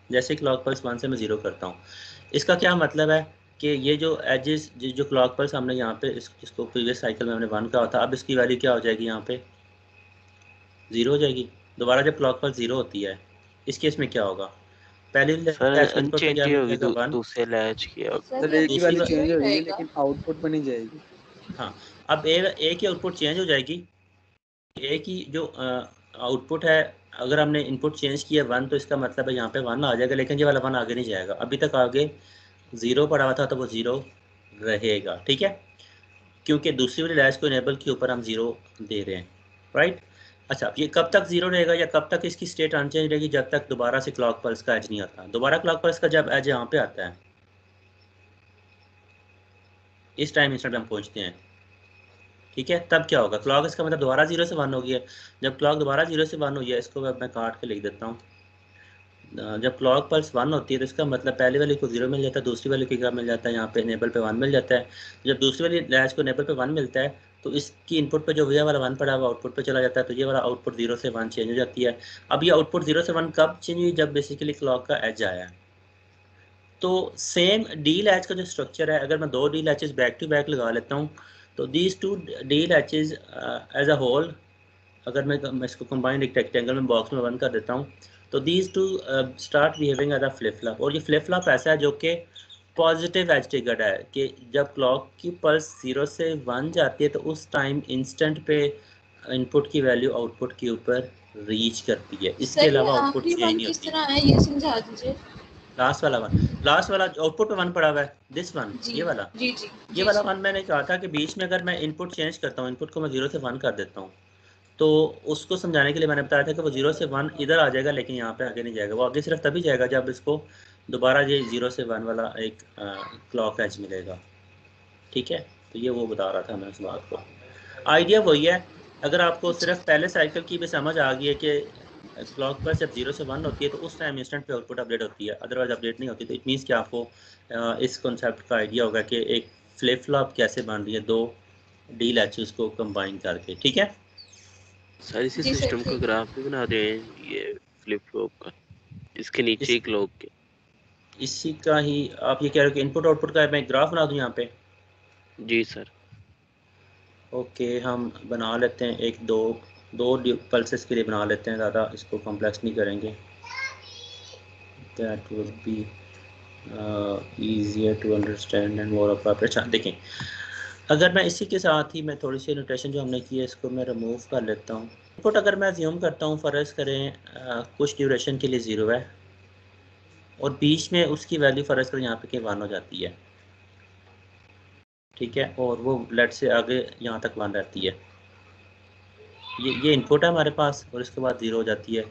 [SPEAKER 1] जैसे क्लॉक पल्स 1 से मैं 0 करता हूँ, इसका क्या मतलब है कि ये जो एजेस, जो क्लॉक पल्स हमने यहाँ पे इसको प्रीवियस साइकिल में हमने 1 कहा था, अब इसकी वैल्यू क्या हो जाएगी, यहाँ पे 0 हो जाएगी। दोबारा जब क्लॉक पल्स 0 होती है, इस केस में क्या होगा, पहली
[SPEAKER 3] सर
[SPEAKER 1] लैच के इनपुट पे
[SPEAKER 3] अनचेंज
[SPEAKER 1] क्या
[SPEAKER 3] ही होगी
[SPEAKER 1] मिलेगा 1,
[SPEAKER 3] दूसरे लैच की अब।
[SPEAKER 4] सर
[SPEAKER 2] एक ही
[SPEAKER 1] दूसरी
[SPEAKER 2] वैल्यू
[SPEAKER 4] चेंज
[SPEAKER 2] चेंज होगी
[SPEAKER 4] रहेगा।
[SPEAKER 2] लेकिन आउटपुट पे नहीं जाएगी।
[SPEAKER 1] हाँ, अब ए की आउटपुट चेंज हो जाएगी। ए की जो आउटपुट है, अगर हमने इनपुट चेंज किया 1 तो इसका मतलब है यहाँ पे 1 आ जाएगा, लेकिन ये वाला 1 आगे नहीं जाएगा। अभी तक आगे 0 पड़ा हुआ था तो वो 0 रहेगा, ठीक है, क्योंकि दूसरी वाली लैच को इनेबल के ऊपर हम 0 दे रहे हैं, राइट। अच्छा, ये कब तक 0 रहेगा या कब तक इसकी स्टेट अनचेंज रहेगी? जब तक दोबारा से क्लॉक पल्स का एज नहीं आता। दोबारा क्लॉक पल्स का जब एज यहाँ पे आता है, इस टाइम इंस्टेंट हम पहुँचते हैं, ठीक है, तब क्या होगा? क्लॉक इसका मतलब दोबारा 0 से 1 हो गया। जब क्लॉक दोबारा 0 से 1 हुई है, इसको अब मैं काट के लिख देता हूँ। जब क्लॉक पल्स 1 होती है तो इसका मतलब पहले वाले को 0 मिल जाता है, दूसरी वाले को क्या मिल जाता है? यहाँ पे इनेबल पे 1 मिल जाता है। जब दूसरी वाली लैच को इनेबल पे 1 मिलता है तो इसकी इनपुट पे जो ये वाला 1 पड़ा हुआ आउटपुट पे चला जाता है, तो ये वाला आउटपुट 0 से 1 चेंज हो जाती है। अब ये आउटपुट 0 से 1 कब चेंज हुई? जब बेसिकली क्लॉक का एज आया है। तो सेम डी लैच का जो स्ट्रक्चर है, अगर मैं 2 D latches back to back लगा लेता हूँ तो these 2 D latches as a whole, अगर मैं इसको कंबाइंड एक रेक्टेंगल में बॉक्स में बंद कर देता हूँ तो these two start behaving as a flip flop. और ये फ्लिप फ्लॉप ऐसा है जो कि पॉजिटिव एज ट्रिगर्ड है कि जब क्लॉक की पल्स 0 से 1 जाती है तो उस टाइम इंस्टेंट पे इनपुट की वैल्यू आउटपुट के ऊपर रीच करती है, इसके अलावा आउटपुट चेंज नहीं
[SPEAKER 4] किस
[SPEAKER 1] होती।
[SPEAKER 4] तरह है ये समझा दीजिए।
[SPEAKER 1] लास्ट वाला 1, लास्ट वाला आउटपुट पे 1 पड़ा हुआ है, दिस 1,
[SPEAKER 4] जी
[SPEAKER 1] ये वाला,
[SPEAKER 4] जी जी
[SPEAKER 1] ये
[SPEAKER 4] जी
[SPEAKER 1] वाला
[SPEAKER 4] जी।
[SPEAKER 1] 1 मैंने कहा था कि बीच में अगर मैं इनपुट चेंज करता हूँ, इनपुट को मैं 0 से 1 कर देता हूँ, तो उसको समझाने के लिए मैंने बताया था कि वो 0 से 1 इधर आ जाएगा, लेकिन यहाँ पे आगे नहीं जाएगा। वो आगे सिर्फ तभी जाएगा जब इसको दोबारा ये 0 से 1 वाला एक क्लॉक एज मिलेगा, ठीक है। तो ये वो बता रहा था मैं उस बात को। आइडिया वही है। अगर आपको
[SPEAKER 4] अच्छा
[SPEAKER 1] सिर्फ पहले साइकिल की भी समझ आ गई है कि क्लॉक पर जब 0 से 1 होती है तो उस टाइम इंस्टेंट पे आउटपुट अपडेट होती है, अदरवाइज अपडेट नहीं होती, तो इट मीन्स कि आपको इस कॉन्सेप्ट का आइडिया होगा कि एक फ्लिप फ्लॉप कैसे बन रही है 2 डी लैचेस को कंबाइन करके, ठीक है।
[SPEAKER 3] सर इसी
[SPEAKER 4] जी सर
[SPEAKER 3] सिस्टम का
[SPEAKER 4] ठीक।
[SPEAKER 3] ग्राफ भी बना रहे हैं ये फ्लिप फ्लॉप का, इसके नीचे
[SPEAKER 1] इस
[SPEAKER 3] ही क्लॉक के।
[SPEAKER 1] इसी का ही आप ये कह रहे हो कि इनपुट आउटपुट का मैं ग्राफ बना दूं यहाँ पे?
[SPEAKER 3] जी सर।
[SPEAKER 1] ओके, हम बना लेते हैं एक दो पल्सेस के लिए बना लेते हैं, ज़्यादा इसको कॉम्प्लेक्स नहीं करेंगे। That would be easier to understand and more appropriate. अच्छा देखें, अगर मैं इसी के साथ ही मैं थोड़ी सी नोटेशन जो हमने की है इसको मैं रिमूव कर लेता हूँ। इनपुट अगर मैं अज्यूम करता हूँ, फ़र्ज़ करें कुछ ड्यूरेशन के लिए 0 है और बीच में उसकी वैल्यू फ़र्ज़ करें यहाँ पे कि 1 हो जाती है, ठीक है, और वो लेट से आगे यहाँ तक 1 रहती है। ये इनपुट है हमारे पास और इसके बाद 0 हो जाती है।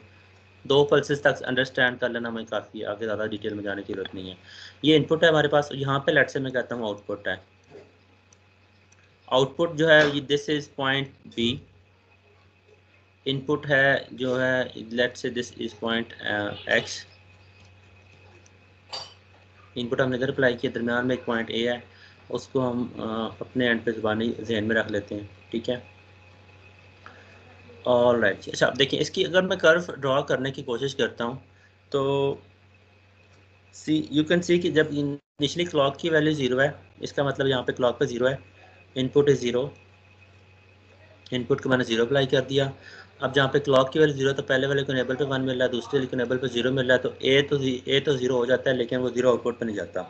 [SPEAKER 1] 2 पल्सेस तक अंडरस्टैंड कर लेना हमें काफ़ी है, आगे ज़्यादा डिटेल में जाने की जरूरत नहीं है। ये इनपुट है हमारे पास, यहाँ पे लेट से मैं कहता हूँ आउटपुट है। आउटपुट जो है ये this is point B, input है जो है let say this is point X. Input हमने इधर अप्लाई किया, दरमियान में एक पॉइंट ए है, उसको हम अपने एंड पे ज़बानी जहन में रख लेते हैं, ठीक है। ऑल राइट, अच्छा देखिए, इसकी अगर मैं कर्व ड्रॉ करने की कोशिश करता हूँ तो सी यू कैन सी कि जब इनिशियली क्लॉक की वैल्यू 0 है, इसका मतलब यहाँ पे क्लॉक पे 0 है, इनपुट इज़ 0, इनपुट को मैंने 0 अप्लाई कर दिया। अब जहाँ पे क्लॉक की वैल्यू 0 तो पहले वाले को इनेबल पे 1 मिल रहा है, दूसरे वाले को इनेबल पे 0 मिल रहा है, तो ए तो 0 हो जाता है, लेकिन वो 0 आउटपुट पे नहीं जाता।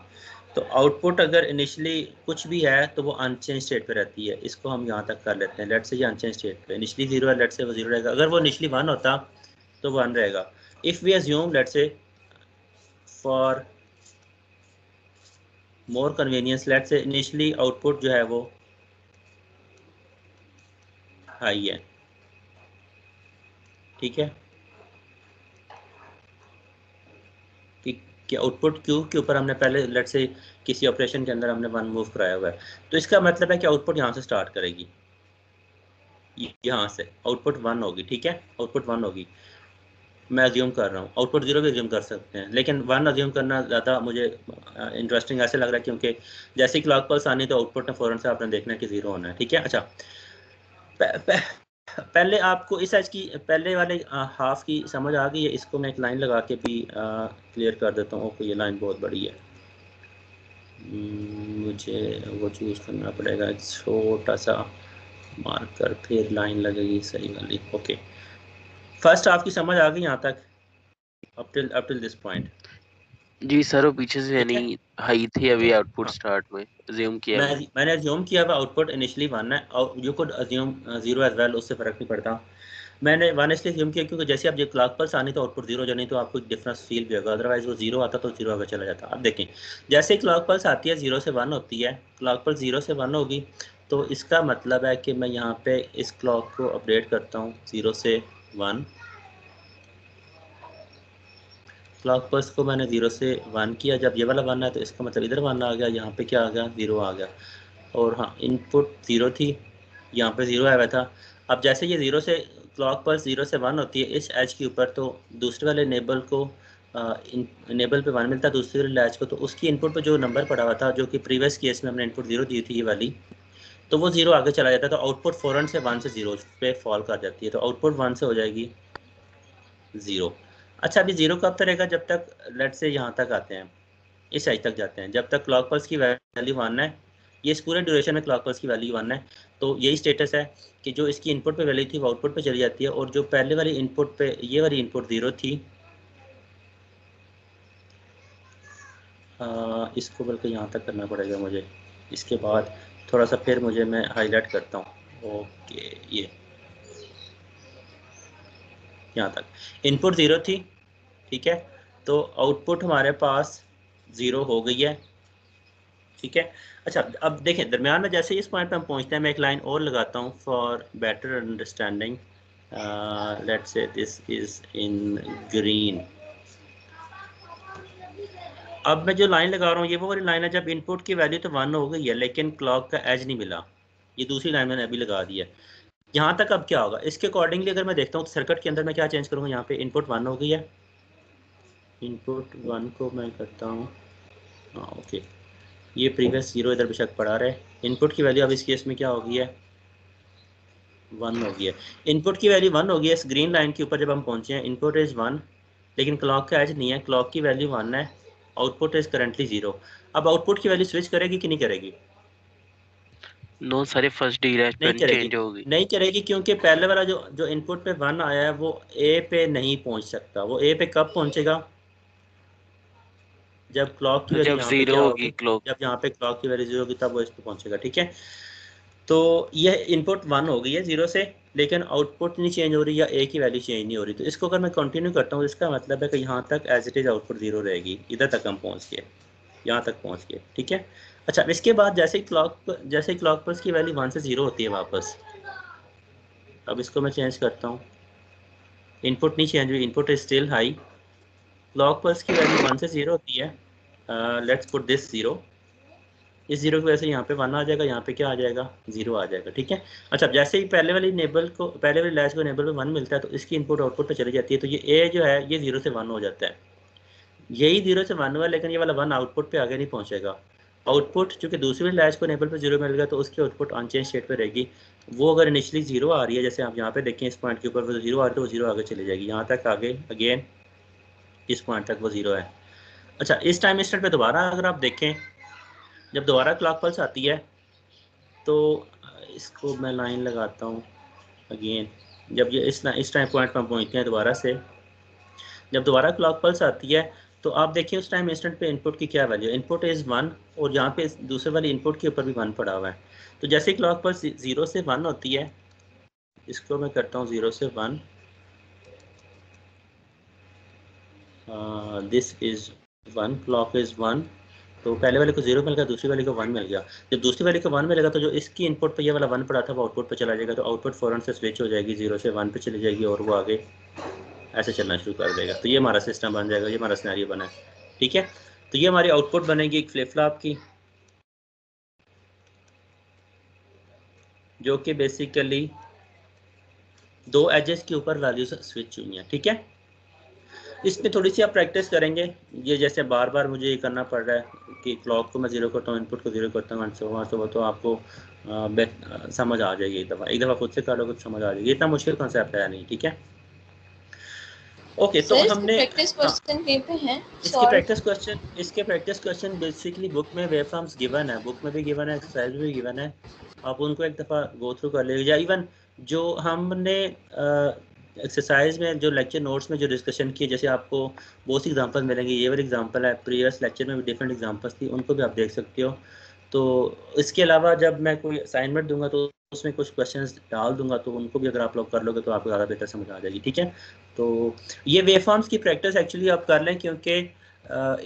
[SPEAKER 1] तो आउटपुट अगर इनिशियली कुछ भी है तो वो अनचेंज स्टेट पे रहती है। इसको हम यहाँ तक कर लेते हैं, लेट से ये अनचेंज स्टेट पे इनिशियली 0 है, लेट से वो 0 रहेगा। अगर वो इनिशियली 1 होता तो वो 1 रहेगा। इफ़ वी अज्यूम लेट से फॉर मोर कन्वीनियंस लेट से इनिशियली आउटपुट जो है वो हाई है, ठीक है, कि आउटपुट क्यू के ऊपर हमने पहले लेट से किसी ऑपरेशन के अंदर हमने 1 मूव कराया हुआ है, तो इसका मतलब है कि आउटपुट यहाँ से स्टार्ट करेगी, यहाँ से आउटपुट 1 होगी, ठीक है, आउटपुट 1 होगी। मैं अज्यूम कर रहा हूँ, आउटपुट 0 भी अज्यूम कर सकते हैं, लेकिन 1 अज्यूम करना ज़्यादा मुझे इंटरेस्टिंग ऐसे लग रहा है, क्योंकि जैसे ही क्लॉक पल्स आनी तो आउटपुट में फ़ौरन से आपने देखना है कि 0 होना है, ठीक है। अच्छा, पहले आपको इस एज की पहले वाले हाफ की समझ आ गई है? इसको मैं एक लाइन लगा के भी क्लियर कर देता हूँ। ओके, ये लाइन बहुत बड़ी है, मुझे वो चूज़ करना पड़ेगा, छोटा सा मार्कर, फिर लाइन लगेगी सही वाली। ओके, फर्स्ट हाफ की समझ आ गई यहाँ तक, अप टिल दिस पॉइंट?
[SPEAKER 3] जी सर, वो पीछे से
[SPEAKER 1] ठीक है।
[SPEAKER 3] यानी हाई थी अभी आउटपुट
[SPEAKER 1] हाँ,
[SPEAKER 3] स्टार्ट में अज्यूम किया मैंने।
[SPEAKER 1] मैंने अज्यूम किया हुआ आउटपुट इनिशियली 1 है और you could assume 0 as well, उससे फर्क नहीं पड़ता। मैंने 1 इसलिए अज्यूम किया क्योंकि जैसे आप ये क्लॉक पल्स आनी तो आउटपुट 0 जानी, तो आपको डिफरेंस फील भी होगा, अदरवाइज वो 0 आता तो 0 आगे चला जाता। अब देखें, जैसे क्लॉक पल्स आती है 0 से 1 होती है, क्लॉक पल्स 0 से 1 होगी, तो इसका मतलब है कि मैं यहाँ पे इस क्लॉक को अपडेट करता हूँ 0 से 1। क्लॉक पल्स को मैंने 0 से 1 किया, जब ये वाला 1 है तो इसका मतलब इधर 1 आ गया, यहाँ पे क्या आ गया, 0 आ गया। और हाँ, इनपुट 0 थी, यहाँ पे 0 आया हुआ था। अब जैसे ये 0 से क्लॉक पल्स 0 से 1 होती है इस एज के ऊपर, तो दूसरे वाले इनेबल को इनेबल पे 1 मिलता है, दूसरे वाले एज को, तो उसकी इनपुट पे जो नंबर पड़ा हुआ था, जो कि प्रीवियस केस में हमने इनपुट 0 दी थी ये वाली, तो वो 0 आगे चला जाता है, तो आउटपुट फ़ौरन से 1 से 0 पे फॉल कर जाती है, तो आउटपुट 1 से हो जाएगी 0। अच्छा, अभी 0 कब तक रहेगा, जब तक लेट से यहाँ तक आते हैं, इस एज तक जाते हैं, जब तक क्लॉक पल्स की वैल्यू 1 है, ये इस पूरे ड्यूरेशन में क्लॉक पल्स की वैल्यू 1 है। तो यही स्टेटस है कि जो इसकी इनपुट पे वैल्यू थी वो आउटपुट पे चली जाती है, और जो पहले वाली इनपुट पे, ये वाली इनपुट 0 थी, इसको बल्कि यहाँ तक करना पड़ेगा मुझे, इसके बाद थोड़ा सा फिर मुझे मैं हाईलाइट करता हूँ। ओके, ये यहाँ तक इनपुट 0 थी, ठीक है, तो आउटपुट हमारे पास 0 हो गई है, ठीक है। अच्छा, अब देखें दरमियान में जैसे इस पॉइंट पे हम पहुंचते हैं, मैं एक लाइन और लगाता हूँ for better understanding. Let's say this is in green. अब मैं जो लाइन लगा रहा हूँ ये वो वाली लाइन है जब इनपुट की वैल्यू तो 1 हो गई है लेकिन क्लॉक का एज नहीं मिला, ये दूसरी लाइन मैंने अभी लगा दी है। यहाँ तक अब क्या होगा, इसके अकॉर्डिंगली अगर मैं देखता हूँ तो सर्किट के अंदर मैं क्या चेंज करूँगा, यहाँ पे इनपुट 1 हो गई है, इनपुट 1 को मैं करता हूँ, हाँ ओके, ये प्रीवियस 0 इधर बेशक पड़ा रहे, इनपुट की वैल्यू अब इस केस में क्या हो गई है, 1 हो गई है। इनपुट की वैल्यू 1 हो गई है, इस ग्रीन लाइन के ऊपर जब हम पहुंचे हैं, इनपुट इज 1 लेकिन क्लॉक का एज नहीं है, क्लॉक की वैल्यू 1 है, आउटपुट इज करंटली 0। अब आउटपुट की वैल्यू स्विच करेगी कि नहीं करेगी,
[SPEAKER 3] नो सारे फर्स्ट डीरेच
[SPEAKER 1] नहीं
[SPEAKER 3] पे नहीं
[SPEAKER 1] करेगी,
[SPEAKER 3] चेंज होगी।
[SPEAKER 1] नहीं करेगी क्योंकि पहले वाला जो जो इनपुट पे 1 आया है वो ए पे नहीं पहुंच सकता, वो ए पे कब पहुंचेगा, जब क्लॉक की वैल्यू
[SPEAKER 3] जब
[SPEAKER 1] यहाँ पे
[SPEAKER 3] जीरो
[SPEAKER 1] क्या
[SPEAKER 3] होगी
[SPEAKER 1] होगी,
[SPEAKER 3] क्लॉक।
[SPEAKER 1] जब यहाँ पे क्लॉक की वैल्यू 0 होगी तब वो इस पे पहुंचेगा, ठीक है। तो यह इनपुट 1 हो गई है 0 से, लेकिन आउटपुट नहीं चेंज हो रही या ए की वैल्यू चेंज नहीं हो रही, तो इसको अगर मैं कंटिन्यू करता हूँ इसका मतलब है कि यहाँ तक एज इट इज़ आउटपुट 0 रहेगी, इधर तक हम पहुँच गए, यहाँ तक पहुँच गए, ठीक है। अच्छा, इसके बाद जैसे ही क्लॉक पल्स की वैल्यू 1 से 0 होती है वापस, अब इसको मैं चेंज करता हूँ, इनपुट नहीं चेंज हुई, input is still high, clock pulse की वैल्यू 1 से 0 होती है, लेट्स पुट दिस 0, इस 0 की वजह से यहाँ पे 1 आ जाएगा, यहाँ पे क्या आ जाएगा, 0 आ जाएगा, ठीक है। अच्छा, जैसे ही पहले वाली लैच को इनेबल पे 1 मिलता है तो इसकी इनपुट आउटपुट पे चली जाती है, तो ये ए जो है ये 0 से 1 हो जाता है, यही 0 से 1 हुआ लेकिन ये वाला 1 आउटपुट पे आगे नहीं पहुँचेगा। आउटपुट चूँकि दूसरी वाली लैच को इनेबल पे 0 मिल गया तो उसकी आउटपुट अनचेंज स्टेट पे रहेगी, वो अगर इनिशियली 0 आ रही है, जैसे आप यहाँ पे देखें इस पॉइंट के ऊपर वो 0 आ रही है तो वो 0 आगे चली जाएगी, यहाँ तक आगे अगेन इस पॉइंट तक वो 0 है। अच्छा, इस टाइम इंस्टेंट पे दोबारा अगर आप देखें, जब दोबारा क्लॉक पल्स आती है तो इसको मैं लाइन लगाता हूँ अगेन, जब ये इस टाइम पॉइंट पर पहुँचते हैं दोबारा से, जब दोबारा क्लॉक पल्स आती है तो आप देखिए उस टाइम इंस्टेंट पे इनपुट की क्या वैल्यू है, इनपुट इज़ 1 और यहाँ पे दूसरे वाली इनपुट के ऊपर भी 1 पड़ा हुआ है। तो जैसे क्लॉक पल्स 0 से 1 होती है, इसको मैं करता हूँ 0 से 1, दिस इज़ 1, क्लॉक इज़ 1, तो पहले वाले को 0 मिल गया, दूसरी वाले को 1 मिल गया। जब दूसरी वाले को 1 मिलेगा तो जो इसकी इनपुट पे ये वाला 1 पड़ा था वो आउटपुट पे चला जाएगा, तो आउटपुट फ़ौरन से स्विच हो जाएगी, 0 से 1 पे चली जाएगी और वो आगे ऐसे चलना शुरू कर देगा। तो ये हमारा सिस्टम बन जाएगा, ये हमारा सिनेरियो बना है, ठीक है। तो ये हमारी आउटपुट बनेगी एक फ्लिप फ्लॉप की, जो कि बेसिकली 2 एजेस के ऊपर वैल्यूज स्विच हुई हैं, ठीक है। इसमें थोड़ी सी आप प्रैक्टिस करेंगे, ये जैसे बार बार मुझे ये करना पड़ रहा है कि क्लॉक को मैं 0 करता हूँ, इनपुट को 0 करता हूँ, तो आपको समझ आ जाएगी, एक दफ़ा खुद से कर लो कुछ समझ आ जाएगी, इतना मुश्किल कॉन्सेप्ट है नहीं, ठीक है। ओके, तो
[SPEAKER 4] सर इसके
[SPEAKER 1] हमने,
[SPEAKER 4] प्रैक्टिस
[SPEAKER 1] हाँ,
[SPEAKER 4] क्वेश्चन कहीं पे हैं
[SPEAKER 1] इसके
[SPEAKER 4] solve?
[SPEAKER 1] Practice question basically book में वेव फॉर्म्स गिवन है, बुक में भी गिवन है, एक्सरसाइज भी गिवन है, आप उनको एक दफ़ा गो थ्रू कर लीजिए, या इवन जो हमने एक्सरसाइज में जो लेक्चर नोट्स में जो डिस्कशन की, जैसे आपको बहुत सी एग्जांपल मिलेंगे, ये वाली एग्जांपल है, प्रीवियस लेक्चर में भी डिफरेंट एग्जांपल्स थी, उनको भी आप देख सकते हो। तो इसके अलावा जब मैं कोई असाइनमेंट दूंगा तो उसमें कुछ क्वेश्चंस डाल दूंगा, तो उनको भी अगर आप लोग कर लोगे तो आपको ज़्यादा बेहतर समझ आ जाएगी, ठीक है। तो ये वेवफॉर्म्स की प्रैक्टिस एक्चुअली आप कर लें, क्योंकि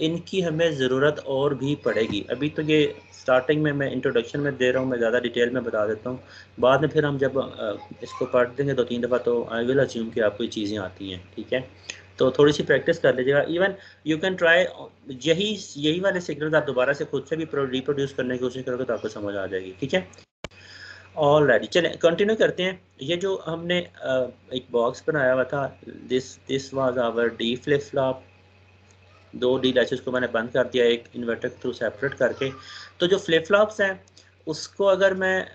[SPEAKER 1] इनकी हमें ज़रूरत और भी पड़ेगी। अभी तो ये स्टार्टिंग में मैं इंट्रोडक्शन में दे रहा हूँ, मैं ज़्यादा डिटेल में बता देता हूँ, बाद में फिर हम जब इसको पढ़ देंगे 2-3 दफ़ा तो आई विल अस्यूम कि आपको ये चीज़ें आती हैं, ठीक है। तो थोड़ी सी प्रैक्टिस कर लीजिएगा। इवन यू कैन ट्राई, यही वाले सिग्नल्स आप दोबारा से खुद से भी रिप्रोड्यूस करने की कोशिश करोगे तो आपको समझ आ जाएगी, ठीक है। ऑलराइट, चलें कंटिन्यू करते हैं। ये जो हमने एक बॉक्स बनाया हुआ था, this was our D flip flop. 2 D latches को मैंने बंद कर दिया एक इन्वर्टर के थ्रू सेपरेट करके। तो जो फ्लिप फ्लॉप्स हैं उसको अगर मैं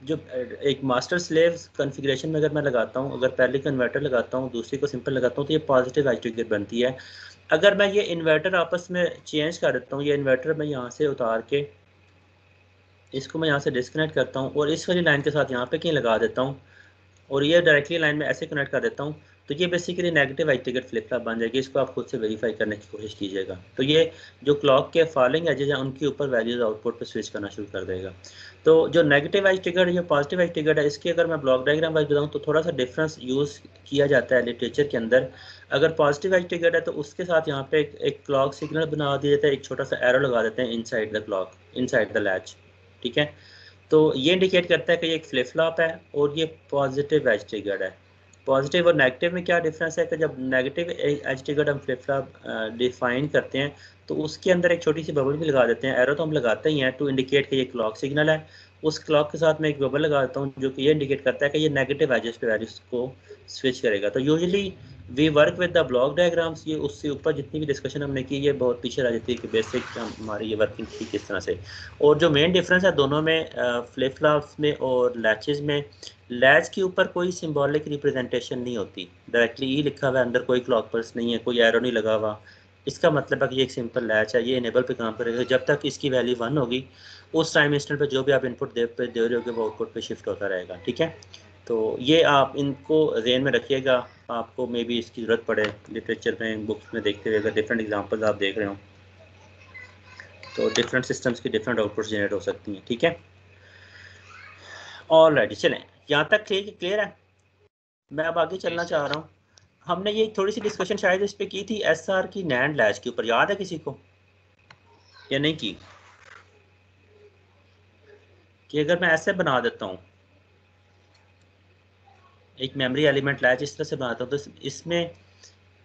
[SPEAKER 1] जो एक मास्टर स्लेव कॉन्फ़िगरेशन में अगर मैं लगाता हूँ, अगर पहले कन्वर्टर लगाता हूँ दूसरी को सिंपल लगाता हूँ, तो ये पॉजिटिव एज ट्रिगर बनती है। अगर मैं ये इन्वर्टर आपस में चेंज कर देता हूँ, ये इन्वर्टर मैं यहाँ से उतार के इसको मैं यहाँ से डिस्कनेक्ट करता हूँ और इस वाली लाइन के साथ यहाँ पे कहीं लगा देता हूँ और ये डायरेक्टली लाइन में ऐसे कनेक्ट कर देता हूँ, तो ये basically negative edge trigger flip flop बन जाएगी। इसको आप खुद से वेरीफाई करने की कोशिश कीजिएगा। तो ये जो क्लॉक के फॉलिंग एजेस हैं उनके ऊपर वैल्यूज आउटपुट पे स्विच करना शुरू कर देगा। तो जो नेगेटिव एज ट्रिगर या पॉजिटिव एज ट्रिगर है, इसके अगर मैं ब्लॉक डायग्राम वाइज बताऊँ तो थोड़ा सा डिफरेंस यूज़ किया जाता है लिटरेचर के अंदर। अगर पॉजिटिव एज ट्रिगर है तो उसके साथ यहाँ पे एक क्लॉक सिग्नल बना दिया जाता है, एक छोटा सा एरो लगा देते हैं inside the clock, inside the latch, ठीक है। तो ये इंडिकेट करता है कि ये एक फ्लिप फ्लॉप है और ये पॉजिटिव एज ट्रिगर्ड है। पॉजिटिव और नेगेटिव में क्या डिफरेंस है कि जब नेगेटिव एज ट्रिगर्ड हम फ्लिप फ्लॉप डिफाइन करते हैं तो उसके अंदर एक छोटी सी बबल भी लगा देते हैं, एरो तो हम लगाते ही हैं टू इंडिकेट कि ये क्लॉक सिग्नल है। उस क्लॉक के साथ मैं एक बबल लगा देता हूँ जो कि ये इंडिकेट करता है कि ये नेगेटिव एजेस पे वैल्यूज को स्विच करेगा। तो usually we work with the block diagrams. ये उससे ऊपर जितनी भी डिस्कशन हमने की ये बहुत पीछे रह जाती है कि बेसिक हमारी ये वर्किंग थी किस तरह से। और जो मेन डिफरेंस है दोनों में, फ्लिप फ्लॉप्स में और लैचेस में, लैच के ऊपर कोई सिंबॉलिक रिप्रेजेंटेशन नहीं होती, डायरेक्टली ही लिखा हुआ है, अंदर कोई क्लॉक पल्स नहीं है, कोई एरो नहीं लगा हुआ। इसका मतलब है कि ये एक सिंपल लैच है, ये इनेबल पे काम करेगा। जब तक इसकी वैल्यू 1 होगी उस टाइम इंस्टेंट पे जो भी आप इनपुट दे रहे होगे वो आउटपुट पे शिफ्ट होता रहेगा, ठीक है। तो ये आप इनको जेन में रखिएगा, आपको मे बी इसकी ज़रूरत पड़े लिटरेचर में, बुक्स में देखते हुए अगर डिफरेंट एग्जांपल्स आप देख रहे हो तो डिफरेंट सिस्टम्स की डिफरेंट आउटपुट्स जनरेट हो सकती हैं, ठीक है। ऑलराइट, चलें यहाँ तक क्लियर है। मैं अब आगे चलना चाह रहा हूँ। हमने ये थोड़ी सी डिस्कशन शायद इस पे की थी एसआर की नैंड लैच के ऊपर, याद है किसी को या नहीं की? कि अगर मैं ऐसे बना देता हूँ एक मेमोरी एलिमेंट लैच इस तरह से बनाता हूँ तो इसमें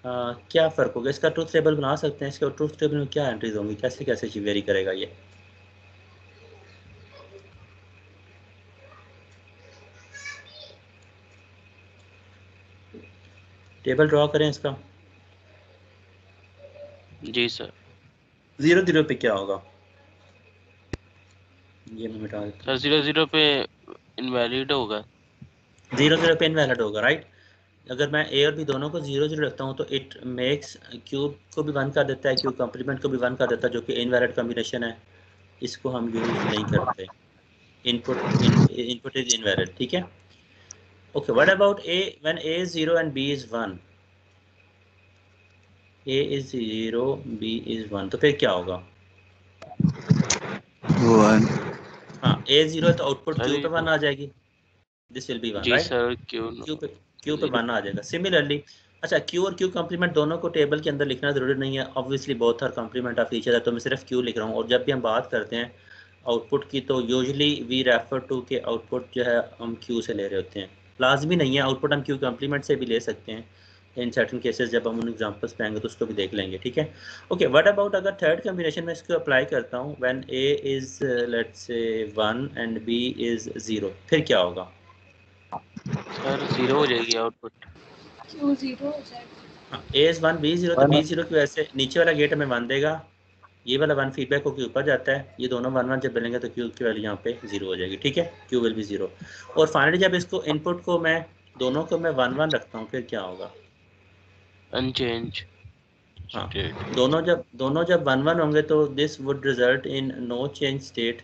[SPEAKER 1] क्या फ़र्क होगा? इसका ट्रूथ टेबल बना सकते हैं, इसके ट्रूथ टेबल में क्या एंट्रीज होंगी, कैसे कैसे वेरी करेगा ये? टेबल ड्रॉ करें इसका।
[SPEAKER 3] जी सर।
[SPEAKER 1] 0-0 पे क्या होगा? ये मैं मिटा देता हूँ।
[SPEAKER 3] सर 0-0 पे इनवैलिड होगा।
[SPEAKER 1] 0-0 पे इनवैलिड होगा, राइट। अगर मैं ए और बी दोनों को 0-0 रखता हूँ तो इट मेक्स क्यूब को भी 1 कर देता है, क्यूब कॉम्प्लीमेंट को भी 1 कर देता है, जो कि इनवैलिड कॉम्बिनेशन है। इसको हम यूज नहीं करते। इनपुट इज इनवैलिड, ठीक है। Okay, what about A when A is 0 and B is 1? A is 0, B is 1, तो फिर क्या होगा?
[SPEAKER 2] 1।
[SPEAKER 1] हाँ, ए 0 है तो आउटपुट
[SPEAKER 3] सर
[SPEAKER 1] क्यू पे 1 आ जाएगी, दिस विल बी 1,
[SPEAKER 3] जी
[SPEAKER 1] राइट।
[SPEAKER 3] सर। क्यों
[SPEAKER 1] क्यू पे 1 आ जाएगा। सिमिलरली, अच्छा क्यू और क्यू कॉम्प्लीमेंट दोनों को टेबल के अंदर लिखना जरूरी नहीं है, obviously both are complement of each other, तो मैं सिर्फ क्यू लिख रहा हूँ। और जब भी हम बात करते हैं आउटपुट की तो यूजुअली वी रेफर टू के आउटपुट जो है हम क्यू से ले रहे होते हैं। लाजमी नहीं है, आउटपुट हम क्यू कॉम्प्लीमेंट से भी ले सकते हैं इन सर्टन केसेस, जब हम उन एग्जांपल्स पे आएंगे तो उसको भी देख लेंगे, ठीक है। ओके, व्हाट अबाउट अगर थर्ड कॉम्बिनेशन में इसको अप्लाई करता हूँ, when A is let's say 1 and B is 0, फिर क्या होगा?
[SPEAKER 3] सर 0 हो जाएगी आउटपुट।
[SPEAKER 4] क्यों 0 हो जाएगा?
[SPEAKER 1] हाँ, ए इज 1 बी 0, तो बी 0 की वजह से नीचे वाला गेट हमें 1 देगा, ये वाला 1 फीडबैक होकर ऊपर जाता है, ये दोनों 1-1 जब मिलेंगे तो क्यू की वैल्यू यहाँ पे 0 हो जाएगी, ठीक है। Q will be 0। और फाइनली जब इसको इनपुट को मैं दोनों को मैं 1-1 रखता हूँ फिर क्या होगा?
[SPEAKER 3] अनचेंज
[SPEAKER 1] हाँ,
[SPEAKER 3] स्टेट।
[SPEAKER 1] दोनों जब 1-1 होंगे तो this would result in no change state,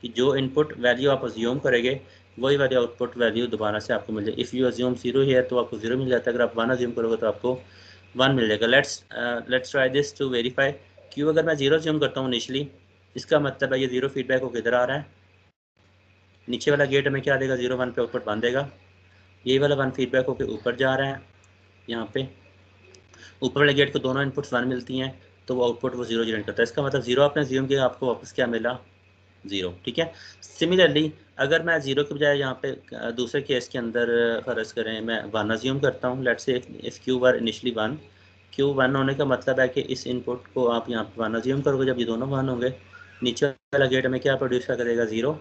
[SPEAKER 1] कि जो इनपुट वैल्यू आप अज्यूम करेंगे वही वाली आउटपुट वैल्यू दोबारा से आपको मिल जाए। इफ़ यू अज्यूम 0 है तो आपको 0 मिल जाता है, अगर आप 1 अज्यूम करोगे तो आपको 1 मिल जाएगा। Let's try this to verify. क्यों अगर मैं 0 अज्यूम करता हूँ इनिशली, इसका मतलब है ये 0 फीडबैक हो किधर आ रहा है, नीचे वाला गेट हमें क्या देगा, 0 1 पे आउटपुट 1 देगा। यही वाला 1 फीडबैक होकर ऊपर जा रहा है, यहाँ पे ऊपर वाले गेट को दोनों इनपुट्स 1 मिलती हैं तो वो आउटपुट वो 0 जनरेट करता है। इसका मतलब 0 आपने अज्यूम किया, आपको वापस क्या मिला, 0। ठीक है। सिमिलरली अगर मैं 0 के बजाय यहाँ पे दूसरे केस के अंदर फर्ज करें मैं 1 अज्यूम करता हूँ, let's say if Q were initially 1, Q 1 होने का मतलब है कि इस इनपुट को आप यहाँ पे 1 अज्यूम करोगे, जब ये दोनों 1 होंगे नीचे वाला गेट हमें क्या प्रोड्यूस कर देगा, 0।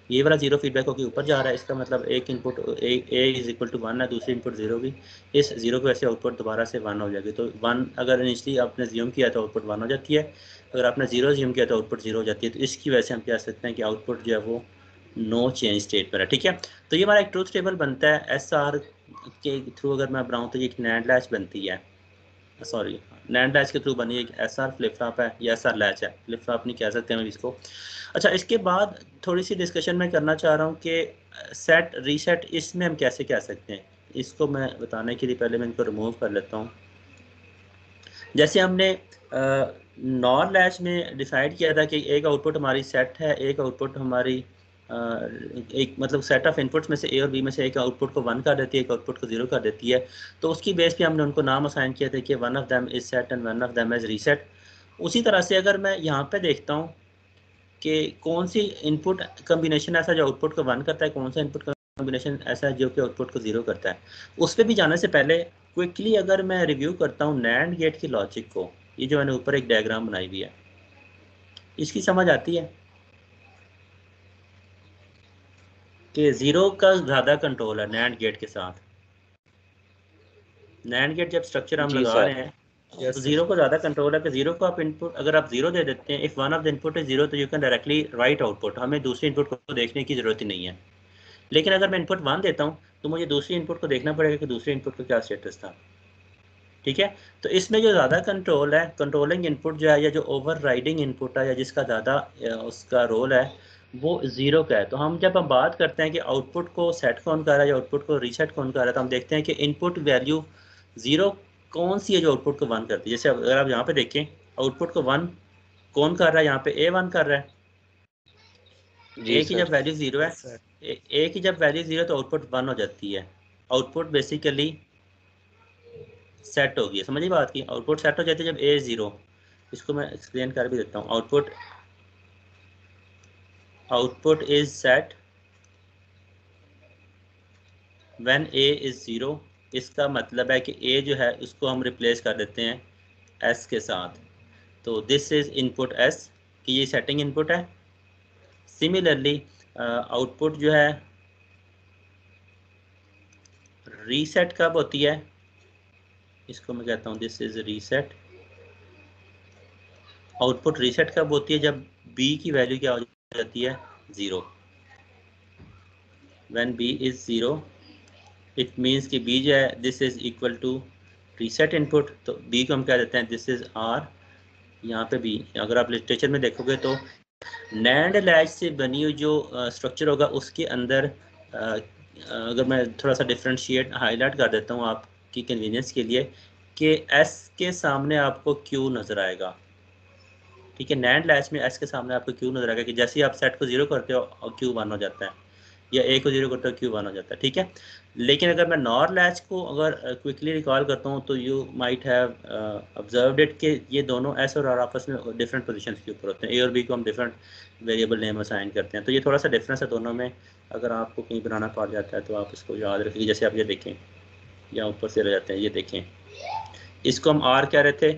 [SPEAKER 1] ये वाला 0 फीडबैक होकर ऊपर जा रहा है, इसका मतलब एक input A is equal to 1 है, दूसरी इनपुट 0 भी, इस 0 को ऐसे आउटपुट दोबारा से 1 हो जाएगी। तो 1 अगर इनिशली आपने ज्यूम किया तो आउटपुट 1 हो जाती है, अगर आपने 0 ज्यूम किया तो आउटपुट 0 हो जाती है। तो इसकी वजह से हम कह सकते हैं कि आउटपुट जो है वो नो चेंज स्टेट पर है। ठीक है। तो ये हमारा एक ट्रूथ टेबल बनता है एस आर के थ्रू। अगर मैं बनाऊँ तो ये एक नैंड लैच बनती है, सॉरी नैंड लैच के थ्रू बनी एक एस आर फ्लिप फ्लॉप है, या एस आर लैच है, फ्लिप फ्लॉप नहीं कह सकते हम इसको। अच्छा, इसके बाद थोड़ी सी डिस्कशन मैं करना चाह रहा हूँ कि सेट रीसेट इसमें हम कैसे कह सकते हैं। इसको मैं बताने के लिए पहले मैं इनको रिमूव कर लेता हूँ। जैसे हमने नॉर लैच में डिसाइड किया था कि एक आउटपुट हमारी सेट है, एक आउटपुट हमारी एक मतलब सेट ऑफ इनपुट्स में से ए और बी में से एक आउटपुट को 1 कर देती है, एक आउटपुट को 0 कर देती है। तो उसकी बेस पे हमने उनको नाम असाइन किया था कि one of them is set and one of them is reset. उसी तरह से अगर मैं यहाँ पे देखता हूँ कि कौन सी इनपुट कम्बिनेशन ऐसा जो आउटपुट को 1 करता है, कौन सा इनपुट कम्बिनेशन ऐसा है जो कि आउटपुट को 0 करता है, उस पर भी जाने से पहले क्विकली अगर मैं रिव्यू करता हूँ नैंड गेट की लॉजिक को, ये जो मैंने ऊपर एक डायग्राम बनाई हुई है, इसकी समझ आती है कि 0 का ज़्यादा कंट्रोल है नैंड गेट के साथ। नैंड गेट जब स्ट्रक्चर हम
[SPEAKER 3] जी
[SPEAKER 1] लगा
[SPEAKER 3] सर।
[SPEAKER 1] रहे हैं तो 0 को ज़्यादा कंट्रोल है कि 0 को आप इनपुट अगर आप 0 दे देते हैं, if one of the input is 0 तो you can directly right output, हमें दूसरे इनपुट को देखने की ज़रूरत ही नहीं है। लेकिन अगर मैं इनपुट 1 देता हूँ तो मुझे दूसरी इनपुट को देखना पड़ेगा कि दूसरे इनपुट का क्या स्टेटस था। ठीक है। तो इसमें जो ज़्यादा कंट्रोल है, कंट्रोलिंग इनपुट जो है या जो ओवर राइडिंग इनपुट है या जिसका ज़्यादा उसका रोल है वो 0 का है। तो हम जब हम बात करते हैं कि आउटपुट को सेट कौन कर रहा है या आउटपुट को रीसेट कौन कर रहा है, तो हम देखते हैं कि इनपुट वैल्यू 0 कौन सी है जो आउटपुट को 1 करती है। जैसे अगर आप यहाँ पे देखें आउटपुट को 1 कौन कर रहा है, यहाँ पे ए 1 कर रहा है।
[SPEAKER 3] जी
[SPEAKER 1] ए की जब
[SPEAKER 3] सर।
[SPEAKER 1] वैल्यू 0 है, ए की जब वैल्यू 0 तो आउटपुट 1 हो जाती है। आउटपुट बेसिकली सेट होगी, समझिए बात की, आउटपुट सेट हो जाती है जब ए 0। इसको मैं एक्सप्लेन कर भी देता हूँ। Output is set when A is 0। इसका मतलब है कि ए जो है उसको हम रिप्लेस कर देते हैं एस के साथ। तो दिस इज इनपुट एस कि ये सेटिंग इनपुट है। सिमिलरली आउटपुट जो है रीसेट कब होती है, इसको मैं कहता हूँ this is reset. Output reset कब होती है, जब बी की वैल्यू क्या हो जाती है, 0। When B is 0 it means कि बी जो है this is equal to reset input. तो बी को हम क्या देते हैं, दिस इज आर। यहाँ पे बी अगर आप लिटरेचर में देखोगे तो नैंड लैच से बनी हुई जो स्ट्रक्चर होगा उसके अंदर अगर मैं थोड़ा सा डिफ्रेंशिएट हाईलाइट कर देता हूँ आपकी कन्वीनियंस के लिए कि एस के सामने आपको क्यू नज़र आएगा। ठीक है। नैंड लैच में एस के सामने आपको क्यू नज़र आएगा कि जैसे ही आप सेट को 0 करते हो और क्यू 1 हो जाता है, या ए को 0 करते हो क्यू 1 हो जाता है। ठीक है। लेकिन अगर मैं नॉर लैच को अगर क्विकली रिकॉल करता हूँ तो you might have observed it कि ये दोनों एस और आर आपस में डिफरेंट पोजीशंस के ऊपर होते हैं। ए और बी को हम डिफरेंट वेरिएबल नेम असाइन करते हैं। तो ये थोड़ा सा डिफरेंस है दोनों में। अगर आपको कहीं बनाना पड़ जाता है तो आप इसको याद रखिए। जैसे आप ये देखें या ऊपर से रह जाते हैं, ये देखें, इसको हम आर कह रहे थे,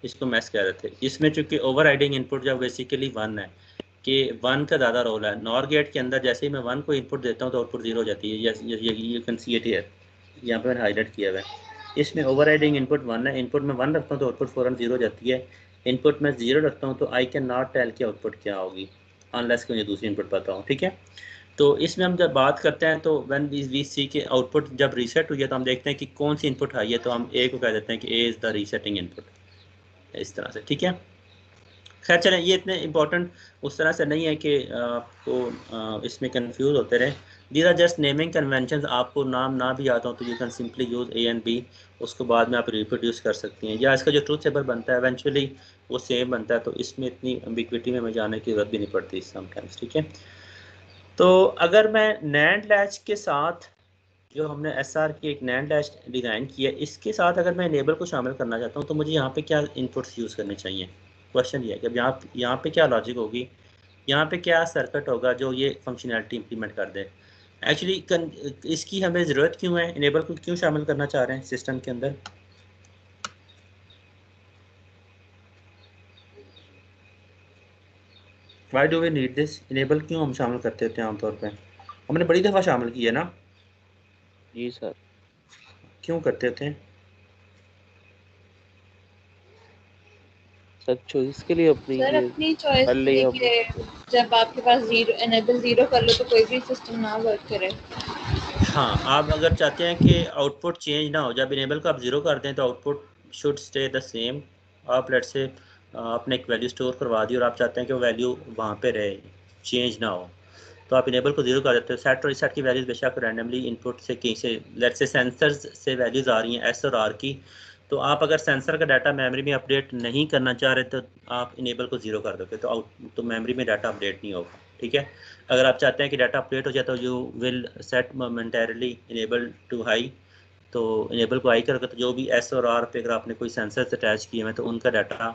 [SPEAKER 1] इसको मैस कह रहे थे। इसमें चूंकि ओवर राइडिंग इनपुट जब बेसिकली 1 है कि 1 का ज़्यादा रोल है। नॉर गेट के अंदर जैसे ही मैं 1 को इनपुट देता हूँ तो आउटपुट 0 हो जाती है। You can see it here, यहाँ पे मैंने हाईलाइट किया हुआ है। इसमें ओवर राइडिंग इनपुट 1 है, इनपुट में 1 रखता हूँ तो आउटपुट फ़ौरन 0 हो जाती है। इनपुट में 0 रखता हूँ तो आई कैन नॉट टेल की आउटपुट क्या होगी अनलेस कि मुझे दूसरी इनपुट पता हो। ठीक है। तो इसमें हम जब बात करते हैं तो व्हेन वी सी के आउटपुट जब रीसेट हुई है तो हम देखते हैं कि कौन सी इनपुट आई है, तो हम ए को कह देते हैं कि A is the resetting input, इस तरह से। ठीक है। खैर चलें, ये इतने इम्पोर्टेंट उस तरह से नहीं है कि आपको इसमें कंफ्यूज होते रहे। These are just naming convention. आपको नाम ना भी आता हो तो you can simply use A and B, उसको बाद में आप रिप्रोड्यूस कर सकती हैं, या इसका जो ट्रूथ टेबल बनता है इवेंचुअली वो सेम बनता है, तो इसमें इतनी एम्बिग्विटी में जाने की जरूरत भी नहीं पड़ती समटाइम्स। ठीक है, तो अगर मैं नैंड लैच के साथ जो हमने एसआर की एक नैंड लैच डिज़ाइन की है, इसके साथ अगर मैं इनेबल को शामिल करना चाहता हूँ तो मुझे यहाँ पे क्या इनपुट्स यूज़ करने चाहिए? क्वेश्चन ये है कि अब यहाँ पे क्या लॉजिक होगी, यहाँ पे क्या सर्किट होगा जो ये फंक्शनैलिटी इंप्लीमेंट कर दे। एक्चुअली इसकी हमें ज़रूरत क्यों है, इनेबल को क्यों शामिल करना चाह रहे हैं सिस्टम के अंदर? Why do we need this? Enable क्यों हम शामिल करते थे आमतौर पर? हमने बड़ी दफ़ा शामिल की है ना।
[SPEAKER 3] जी सर।
[SPEAKER 1] क्यों करते थे?
[SPEAKER 3] सर चॉइस के लिए अपनी
[SPEAKER 4] सर
[SPEAKER 3] ये
[SPEAKER 4] अपनी चॉइस
[SPEAKER 3] पहले ही हम
[SPEAKER 4] देखिए, जब आपके पास जीरो एनेबल जीरो कर लो तो कोई भी सिस्टम ना वर्क करे।
[SPEAKER 1] हाँ, आप अगर चाहते हैं कि आउटपुट चेंज ना हो, जब इनेबल को आप ज़ीरो कर दें तो output should stay the same. आप लेट से आपने एक वैल्यू स्टोर करवा दी और आप चाहते हैं कि वो वैल्यू वहाँ पे रहे, चेंज ना हो, तो आप इनेबल को ज़ीरो कर देते हो। सेट और रीसेट की वैल्यूज़ बेशक रैंडमली इनपुट से कहीं से लेट से सेंसर्स से वैल्यूज़ आ रही हैं एस और आर की, तो आप अगर सेंसर का डाटा मेमोरी में अपडेट नहीं करना चाह रहे तो आप इनेबल को ज़ीरो कर दोगे, तो मेमोरी में डाटा अपडेट नहीं होगा। ठीक है, अगर आप चाहते हैं कि डाटा अपडेट हो जाए तो you will set momentarily enable to high, तो इनेबल को हाई करोगे तो जो भी एस और आर पे अगर आपने कोई सेंसर से अटैच किए हैं तो उनका डाटा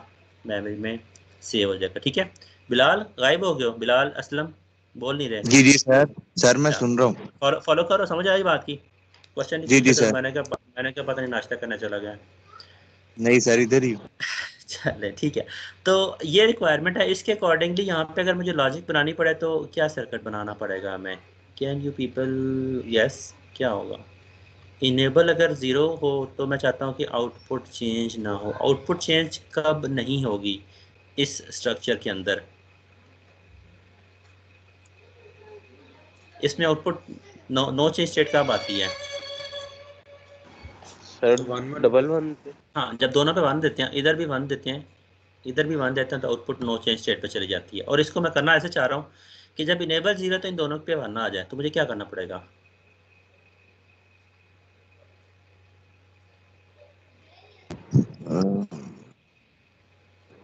[SPEAKER 1] मेमोरी में सेव हो जाएगा। ठीक है, बिलाल गायब हो गए हो, बिलाल असलम बोल नहीं रहे।
[SPEAKER 2] जी जी सर मैं सुन रहा हूँ।
[SPEAKER 1] फॉलो करो, समझ आई बात की? क्वेश्चन नहीं
[SPEAKER 2] जी
[SPEAKER 1] पूछे
[SPEAKER 2] जी
[SPEAKER 1] तो
[SPEAKER 2] सर।
[SPEAKER 1] मैंने क्या पता नहीं नाश्ता करने चला गया।
[SPEAKER 2] नहीं सर इधर ही।
[SPEAKER 1] चले ठीक है, तो ये रिक्वायरमेंट है, इसके अकॉर्डिंगली यहाँ पे अगर मुझे लॉजिक बनानी पड़े तो क्या सर्किट बनाना पड़ेगा हमें? कैन यू पीपल यस, क्या होगा? इनेबल अगर ज़ीरो हो तो मैं चाहता हूँ कि आउटपुट चेंज ना हो। आउटपुट चेंज कब नहीं होगी इस स्ट्रक्चर के अंदर? इसमें आउटपुट नो चेंज स्टेट कब आती है?
[SPEAKER 3] सर डबल वन पे।
[SPEAKER 1] हाँ, जब दोनों पे वन देते हैं, इधर भी वन देते हैं, इधर भी वन देते हैं, तो आउटपुट नो चेंज स्टेट पे चली जाती है। और इसको मैं करना ऐसे चाह रहा हूँ कि जब इनेबल जीरो तो इन दोनों पे वन आ जाए, तो मुझे क्या करना पड़ेगा?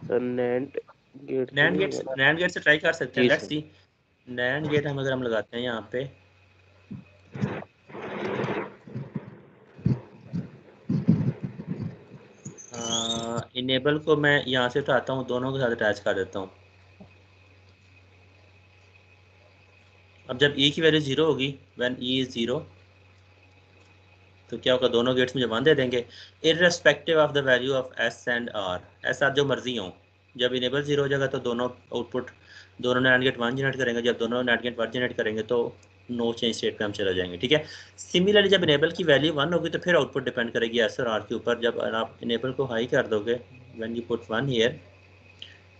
[SPEAKER 3] सर नैंड गेट से
[SPEAKER 1] नैंड
[SPEAKER 3] नहीं
[SPEAKER 1] गेट
[SPEAKER 3] होगा ना।
[SPEAKER 1] नैंड गेट से ट्राई कर सकते हैं,
[SPEAKER 3] जी
[SPEAKER 1] let's
[SPEAKER 3] sir.
[SPEAKER 1] See. NAND gate हम अगर हम लगाते हैं यहाँ पे, इनेबल को मैं यहाँ से उठाता हूँ, दोनों के साथ अटैच कर देता हूँ। अब जब ई की वैल्यू जीरो होगी, व्हेन ई इज जीरो, तो क्या होगा? दोनों गेट्स मुझे वन दे देंगे irrespective of the value of S and R. S R जो मर्जी हो, जब इनेबल जीरो हो जाएगा तो दोनों आउटपुट, दोनों नैंड गेट वन जनरेट करेंगे। जब दोनों नैंड गेट वन जनरेट करेंगे तो नो चेंज स्टेट पे हम चले जाएंगे। ठीक है, सिमिलरली जब इनेबल की वैल्यू वन होगी तो फिर आउटपुट डिपेंड करेगी एस और आर के ऊपर। जब आप इनेबल को हाई कर दोगे, when you put one here,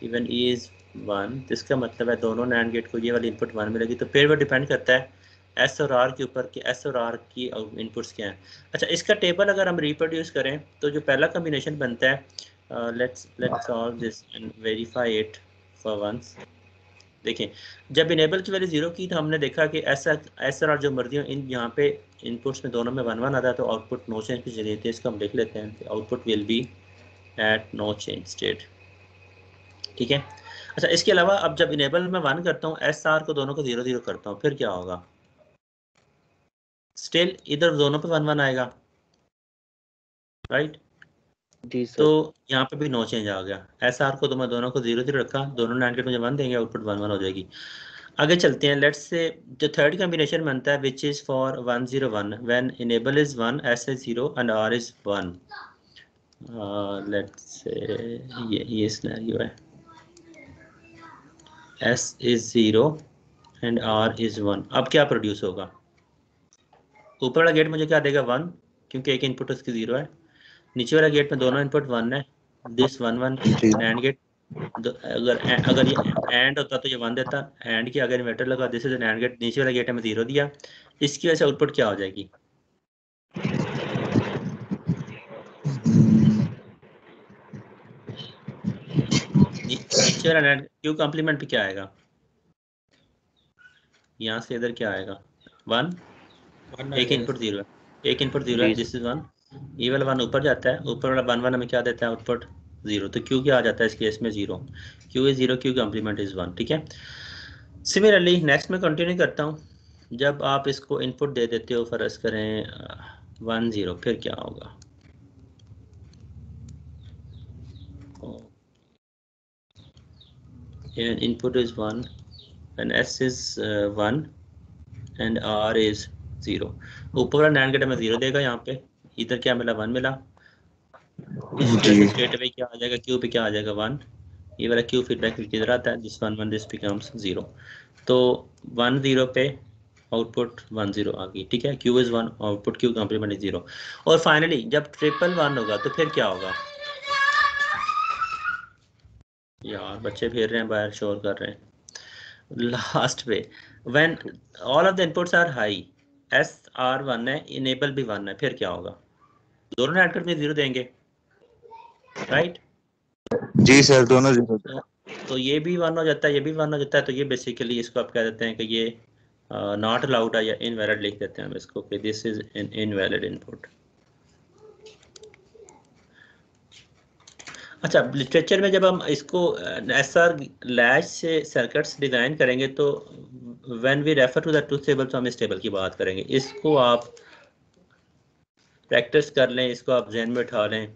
[SPEAKER 1] even E is one, तो इसका मतलब है दोनों नैंड गेट को ये वाली इनपुट वन मिलेगी। तो फिर वो डिपेंड करता है एस और आर के ऊपर कि एस और आर की इनपुट्स क्या हैं। अच्छा, इसका टेबल अगर हम रिप्रोड्यूस करें तो जो पहला कम्बिनेशन बनता है, let's solve this and verify it for once. देखें, जब इनेबल की वैल्यू जीरो की तो हमने देखा कि एस और आर जो मर्जी हो, इन यहाँ पे इनपुट्स में दोनों में वन वन आता है, तो आउटपुट नो चेंज पे चली थी। इसको हम लिख लेते हैं, output will be at no change state. ठीक है, अच्छा इसके अलावा अब जब इनेबल में वन करता हूँ, एस आर को दोनों को जीरो जीरो करता हूँ, फिर क्या होगा? स्टिल इधर दोनों पे वन वन आएगा, राइट?
[SPEAKER 3] जी
[SPEAKER 1] तो
[SPEAKER 3] सर।
[SPEAKER 1] यहाँ पे भी नो चेंज आ गया। एस आर को तो मैं दोनों को जीरो जीरो रखा, दोनों नैंड गेट मुझे वन देंगे, आउटपुट वन वन हो जाएगी। आगे चलते हैं, लेट्स से जो थर्ड कॉम्बिनेशन बनता है which is for 101 when enable is 1, S is 0 and R is 1। Let's say ये सिनेरियो है, S is 0 and R is 1। अब क्या प्रोड्यूस होगा? ऊपर वाला गेट मुझे क्या देगा? 1, क्योंकि एक इनपुट उसकी 0 है। नीचे वाला गेट में दोनों इनपुट 1 है, दिस 1 1
[SPEAKER 2] जी
[SPEAKER 1] नैंड गेट। अगर अगर ये एंड होता तो ये 1 देता, एंड की अगर इन्वर्टर लगा, दिस इज नैंड गेट, नीचे वाला गेट में 0 दिया। इसकी वजह से आउटपुट क्या हो जाएगी? नीचे नीचे वाला NAND क्यू कॉम्प्लीमेंट पे क्या आएगा, यहाँ से इधर क्या आएगा 1, एक इनपुट 0 है, एक इनपुट 0 है, दिस इज 1, ये वाला 1 ऊपर जाता है, ऊपर वाला 1 1 हमें क्या देता है आउटपुट 0, तो क्यू क्या आ जाता है इस केस में 0, Q is 0, Q complement is 1। ठीक है, सिमिलरली नेक्स्ट में कंटिन्यू करता हूँ, जब आप इसको इनपुट दे देते हो, फर्ज करें 1 0, फिर क्या होगा, input is 1 and S is 1 and R is 0, ऊपर वाला NAND गेट में 0 देगा, यहाँ पे इधर क्या मिला 1 मिला, इस स्ट्रेट अवे क्या आ जाएगा, क्यू पे क्या आ जाएगा 1, ये वाला क्यू फीडबैक किधर आता है, दिस 1 1, दिस बिकम्स 0, तो 1 0 पे आउटपुट 1 0 आ गई। ठीक है, Q is 1, output Q complement is 0। और फाइनली जब ट्रिपल 1 होगा तो फिर क्या होगा, यार बच्चे फिर रहे हैं बाहर, शोर कर रहे हैं, लास्ट पे when all of the inputs are high, SR 1 है, enable भी 1 है, फिर क्या होगा, दोनों NAND गेट में 0 देंगे, राइट?
[SPEAKER 2] जी सर, दोनों 0।
[SPEAKER 1] तो ये भी 1 हो जाता है, ये भी 1 हो जाता है, तो ये बेसिकली इसको आप कह देते हैं कि ये नॉट अलाउड है या इनवैलिड लिख देते हैं हम इसको कि this is an invalid input. अच्छा, लिटरेचर में जब हम इसको एसआर लैच से सर्किट्स डिज़ाइन करेंगे तो when we refer to the truth table तो हम इस टेबल की बात करेंगे, इसको आप प्रैक्टिस कर लें, इसको आप जहन में उठा लें,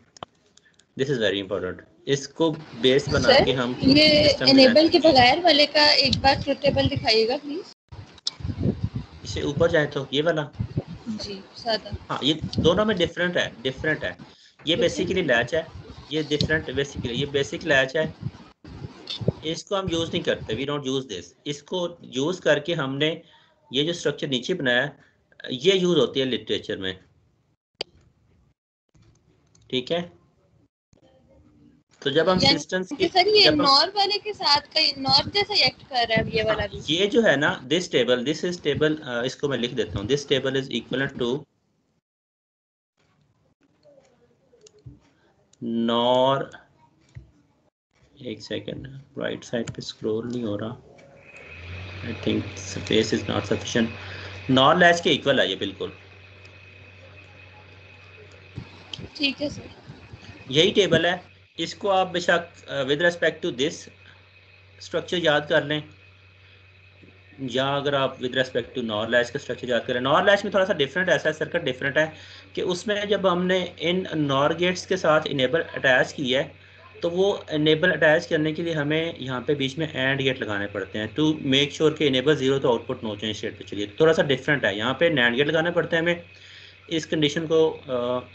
[SPEAKER 1] दिस इज़ वेरी इंपॉर्टेंट, इसको बेस बना के हम
[SPEAKER 4] ये एनेबल के बगैर वाले का एक बार ट्रूथ टेबल दिखाइएगा प्लीज।
[SPEAKER 1] इसे ऊपर जाए तो ये वाला
[SPEAKER 4] जी सादा,
[SPEAKER 1] हाँ, ये दोनों में डिफरेंट है, ये बेसिकली लैच है, ये डिफरेंट बेसिकली ये बेसिक लैच है, इसको हम यूज नहीं करते, वी डोंट यूज दिस, इसको यूज करके हमने ये जो स्ट्रक्चर नीचे बनाया ये यूज होती है लिटरेचर में। ठीक है, तो जब हम सिस्टम्स की
[SPEAKER 4] सर ये नॉर वाले के साथ का नॉर जैसा एक्ट कर रहा है ये वाला भी,
[SPEAKER 1] ये जो है ना this table, this is table, इसको मैं लिख देता हूँ, this table is equivalent to NOR, एक सेकेंड, राइट साइड पे स्क्रॉल नहीं हो रहा, I think space is not sufficient, NOR latch के इक्वल है ये बिल्कुल।
[SPEAKER 4] ठीक है सर,
[SPEAKER 1] यही टेबल है, इसको आप बेशक with respect to this structure याद कर लें, या अगर आप with respect to NOR latch का स्ट्रक्चर याद करें। नॉर लैच में थोड़ा सा डिफरेंट ऐसा है, सर्किट डिफरेंट है कि उसमें जब हमने इन नॉर गेट्स के साथ इनेबल अटैच किया है तो वो इनेबल अटैच करने के लिए हमें यहाँ पे बीच में एंड गेट लगाने पड़ते हैं टू मेक श्योर कि इनेबल 0 तो आउटपुट नो चेंज स्टेट पे चलिए, थोड़ा सा डिफरेंट है, यहाँ पे नैंड गेट लगाने पड़ते हैं हमें इस कंडीशन को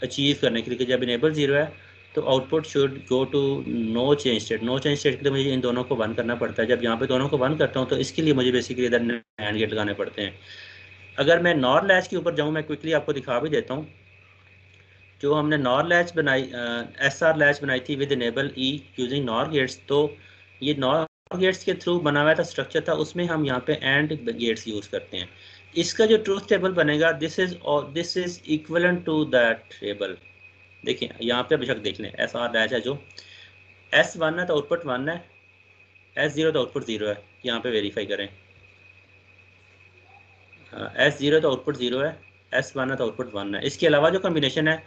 [SPEAKER 1] अचीव करने के लिए कि जब इनेबल 0 है तो output should go to no change state, no change state के लिए मुझे इन दोनों को बंद करना पड़ता है, जब यहाँ पे दोनों को बंद करता हूँ तो इसके लिए मुझे बेसिकली इधर नैंड गेट लगाने पड़ते हैं। अगर मैं नॉर लैच के ऊपर जाऊँ, मैं क्विकली आपको दिखा भी देता हूँ, जो हमने नॉर लैच बनाई, एसआर लैच बनाई थी with enable E using NOR gates, तो ये नॉर गेट्स के थ्रू बना हुआ था स्ट्रक्चर था, उसमें हम यहाँ पे एंड गेट्स यूज करते हैं। इसका जो ट्रूथ टेबल बनेगा this is equivalent to that table. देखिए यहाँ पे बेशक देख लें, एसआर लैच है जो S1 है तो आउटपुट 1 है, S0 तो आउटपुट 0 है, यहाँ पे वेरीफाई करें, S0 तो आउटपुट 0 है, S1 है तो आउटपुट 1 है। इसके अलावा जो कॉम्बिनेशन है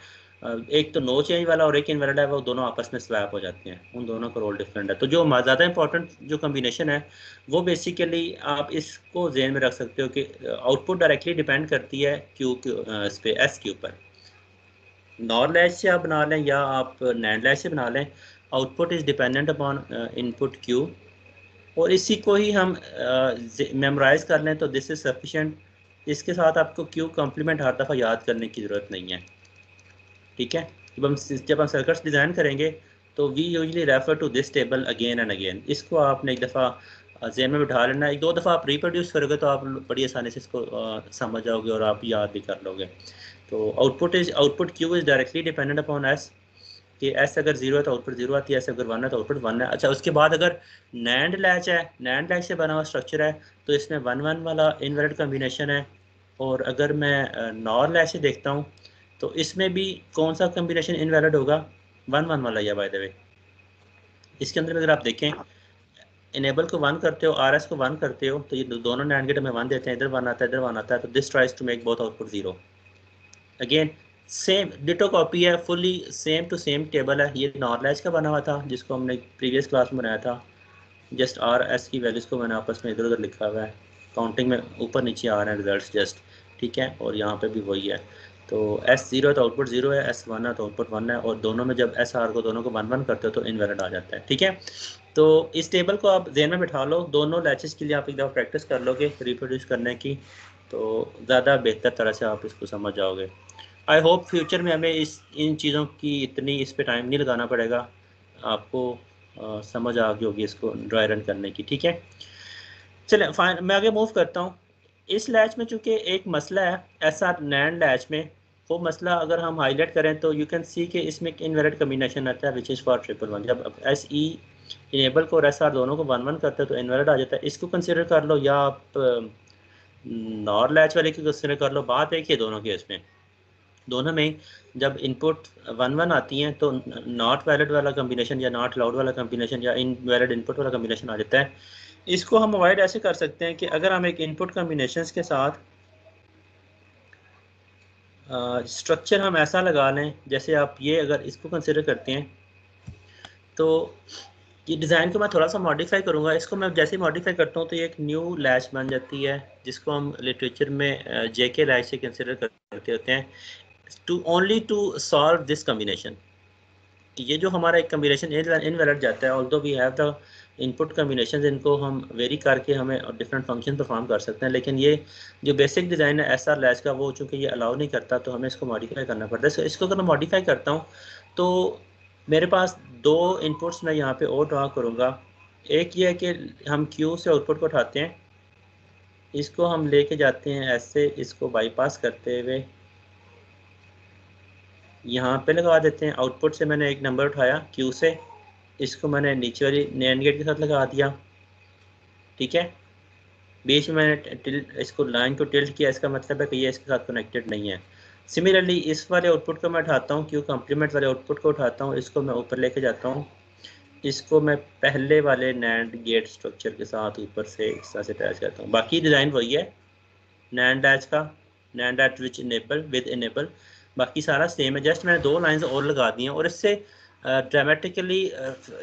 [SPEAKER 1] एक तो नो चेंज वाला और एक इनवैलिड है, वो दोनों आपस में स्वैप हो जाते हैं, उन दोनों का रोल डिफरेंट है। तो जो ज़्यादा इंपॉर्टेंट जो कॉम्बिनेशन है वो बेसिकली आप इसको जहन में रख सकते हो कि आउटपुट डायरेक्टली डिपेंड करती है क्यू इस पे एस के ऊपर, नॉर लैच से आप बना लें या आप नैंड लैच से बना लें, output is dependent upon input Q, और इसी को ही हम मेमोराइज कर लें तो दिस इज़ सफिशिएंट। इसके साथ आपको क्यू कॉम्प्लीमेंट हर दफ़ा याद करने की ज़रूरत नहीं है। ठीक है, जब हम सर्किट्स डिज़ाइन करेंगे तो we usually refer to this table again and again, इसको आपने एक दफ़ा ज़हन में बिठा लेना, एक दो दफ़ा आप रिप्रोड्यूस करोगे तो आप बड़ी आसानी से इसको समझ जाओगे और आप याद भी कर लोगे। तो output Q is directly dependent upon S, कि एस अगर 0 है तो आउटपुट 0 आती है, एस अगर 1 है तो आउटपुट 1 है। अच्छा, उसके बाद अगर नैंड लैच है, नैंड लैच से बना हुआ स्ट्रक्चर है तो इसमें 1 1 वाला इनवैलिड कॉम्बिनेशन है, और अगर मैं नॉर लैच से देखता हूँ तो इसमें भी कौन सा कॉम्बिनेशन इनवैलिड होगा, 1 1 वाला या बाय द वे। इसके अंदर अगर आप देखें इनेबल को 1 करते हो, RS को 1 करते हो, तो ये दोनों NAND गेट में 1 देते हैं, इधर 1 आता है, इधर 1 आता है, तो this tries to make both output 0। Again same ditto copy है, fully same to same table है। ये नॉर लैच का बना हुआ था जिसको हमने प्रीवियस क्लास में बनाया था। जस्ट RS की वैल्यूज़ को मैंने आपस में इधर उधर लिखा हुआ है, काउंटिंग में ऊपर नीचे आ रहे हैं रिजल्ट्स जस्ट, ठीक है। और यहाँ पे भी वही है, तो S0 है तो आउटपुट 0 है, S1 है तो आउटपुट 1 है, और दोनों में जब SR को दोनों को 1 1 करते हो तो इनवैलिड आ जाता है, ठीक है। तो इस टेबल को आप ज़हन में बिठा लो, दोनों लैचेस के लिए आप एक दफ़ा प्रैक्टिस कर लोगे रिप्रोड्यूस करने की, तो ज़्यादा बेहतर तरह से आप इसको समझ जाओगे। आई होप फ्यूचर में हमें इन चीज़ों की इतनी इस पर टाइम नहीं लगाना पड़ेगा, आपको समझ आ गई होगी इसको ड्राई रन करने की, ठीक है। चलें फाइन, मैं आगे मूव करता हूँ। इस लैच में चूँकि एक मसला है ऐसा NAND लैच में, वो मसला अगर हम हाईलाइट करें तो यू कैन सी कि इसमें इनवैलिड कम्बिनेशन आता है विच इज़ फॉर 111। जब SE इनेबल को और SR दोनों को 1 1 करते हैं तो इनवैलिड आ जाता है। इसको कंसिडर कर लो या आप नॉर लैच वाले की कंसिडर कर लो, बात एक ही है दोनों के इसमें। दोनों में जब इनपुट 1 1 आती हैं तो नॉट वैलिड वाला कम्बिनेशन या नॉट अलाउड वाला कम्बिनेशन या इनवैलिड इनपुट वाला कम्बिनेशन आ जाता है। इसको हम अवॉइड ऐसे कर सकते हैं कि अगर हम एक इनपुट कम्बिनेशन के साथ स्ट्रक्चर हम ऐसा लगा लें, जैसे आप ये अगर इसको कंसिडर करते हैं तो ये डिज़ाइन को मैं थोड़ा सा मॉडिफाई करूँगा। इसको मैं जैसे ही मॉडिफाई करता हूँ तो ये एक न्यू लैच बन जाती है जिसको हम लिटरेचर में JK लैच से कंसिडर करते होते हैं, टू सॉल्व दिस कम्बिनेशन। ये जो हमारा एक कम्बिनेशन इनवैलिड जाता है, although we have the input combination, इनको हम वेरी करके हमें डिफरेंट फंक्शन परफॉर्म कर सकते हैं, लेकिन ये जो बेसिक डिज़ाइन है SR लैच का वो चूँकि ये अलाउ नहीं करता तो हमें इसको मॉडिफाई करना पड़ता है। इसको अगर मैं मॉडिफाई करता हूँ तो मेरे पास 2 इनपुट्स मैं यहाँ पे और ड्रा करूँगा। एक ये है कि हम Q से आउटपुट को उठाते हैं, इसको हम लेके जाते हैं ऐसे, इसको बाईपास करते हुए यहाँ पे लगा देते हैं। आउटपुट से मैंने एक नंबर उठाया Q से, इसको मैंने नीचे वाली NAND गेट के साथ लगा दिया, ठीक है। बीच में मैंने इसको लाइन को टिल्ट किया, इसका मतलब है कि ये इसके साथ कनेक्टेड नहीं है। सिमिलरली इस वाले आउटपुट को मैं उठाता हूँ, Q कम्प्लीमेंट वाले आउटपुट को उठाता हूँ, इसको मैं ऊपर लेके जाता हूँ, इसको मैं पहले वाले NAND गेट स्ट्रक्चर के साथ ऊपर से इस तरह से अटैच करता हूँ। बाकी डिज़ाइन वही है NAND लैच का, NAND latch which enable with enable, बाकी सारा सेम है। जस्ट मैंने 2 लाइंस और लगा दी हैं और इससे ड्रामेटिकली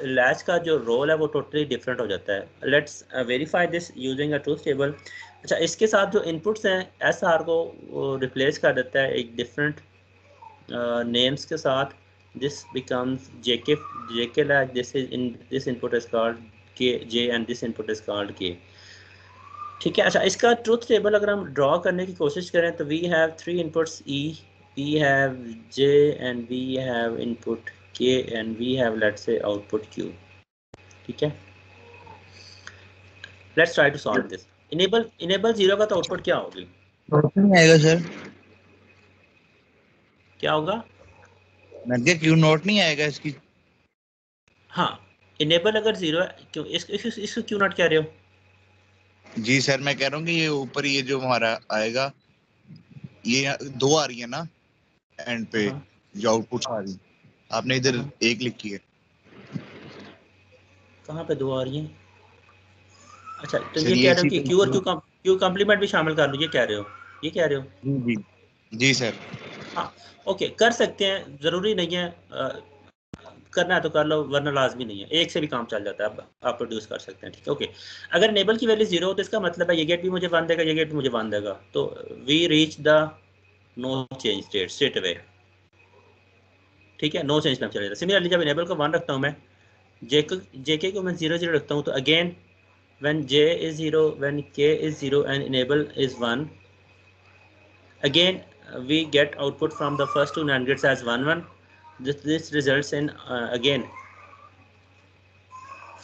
[SPEAKER 1] लैच का जो रोल है वो टोटली डिफरेंट हो जाता है। Let's verify this using a truth table. अच्छा, इसके साथ जो इनपुट्स हैं SR को रिप्लेस कर देता है एक डिफरेंट नेम्स के साथ। This becomes JK latch, this input is called J and this input is called K, ठीक है। अच्छा, इसका ट्रूथ टेबल अगर हम ड्रॉ करने की कोशिश करें तो we have 3 inputs E, we have J and we have input K and we have let's say output Q, ठीक है। Let's try to solve this. Enable 0 का तो आउटपुट क्या होगी,
[SPEAKER 2] नहीं आएगा सर,
[SPEAKER 1] क्या होगा?
[SPEAKER 2] मैं क्या क्यों नोट नहीं आएगा इसकी?
[SPEAKER 1] हाँ, इनेबल अगर 0 है, क्यों इसको क्यों नॉट कह रहे हो?
[SPEAKER 2] जी सर, मैं कह रहा हूँ कि ये ऊपर ये जो हमारा आएगा, ये 2 आ रही है ना एंड पे,
[SPEAKER 1] हाँ,
[SPEAKER 2] जो आउटपुट आ रही है, आपने इधर
[SPEAKER 1] हाँ,
[SPEAKER 2] 1 लिखी है।
[SPEAKER 1] कहाँ पे 2 आ रही हैं? अच्छा, तो
[SPEAKER 2] सर
[SPEAKER 1] ये
[SPEAKER 2] ये
[SPEAKER 1] कह रहे हो
[SPEAKER 2] इसी
[SPEAKER 1] कि
[SPEAKER 2] पे
[SPEAKER 1] Q और Q कम्प्लीमेंट भी शामिल कर लो, ये कह रहे हो, ये कह रहे हो?
[SPEAKER 2] जी जी सर।
[SPEAKER 1] हाँ, ओके, कर सकते हैं, ज़रूरी नहीं है करना है तो कर लो, वरना लाजमी नहीं है, एक से भी काम चल जाता है, आप प्रोड्यूस कर सकते हैं, ठीक है। ओके, अगर इनेबल की वैल्यू 0 हो तो इसका मतलब है ये गेट भी मुझे 1 देगा, ये गेट भी मुझे 1 देगा, तो we reach the no change state straight away, ठीक है, नो चेंज में चले जाता है। सिमिलरली जब इनेबल को 1 रखता हूँ मैं, JK को मैं 0 0 रखता हूँ, तो again when J is 0, when K is 0 and enable is 1, again we get output from the first 2 NAND gates as 1 1. This results in again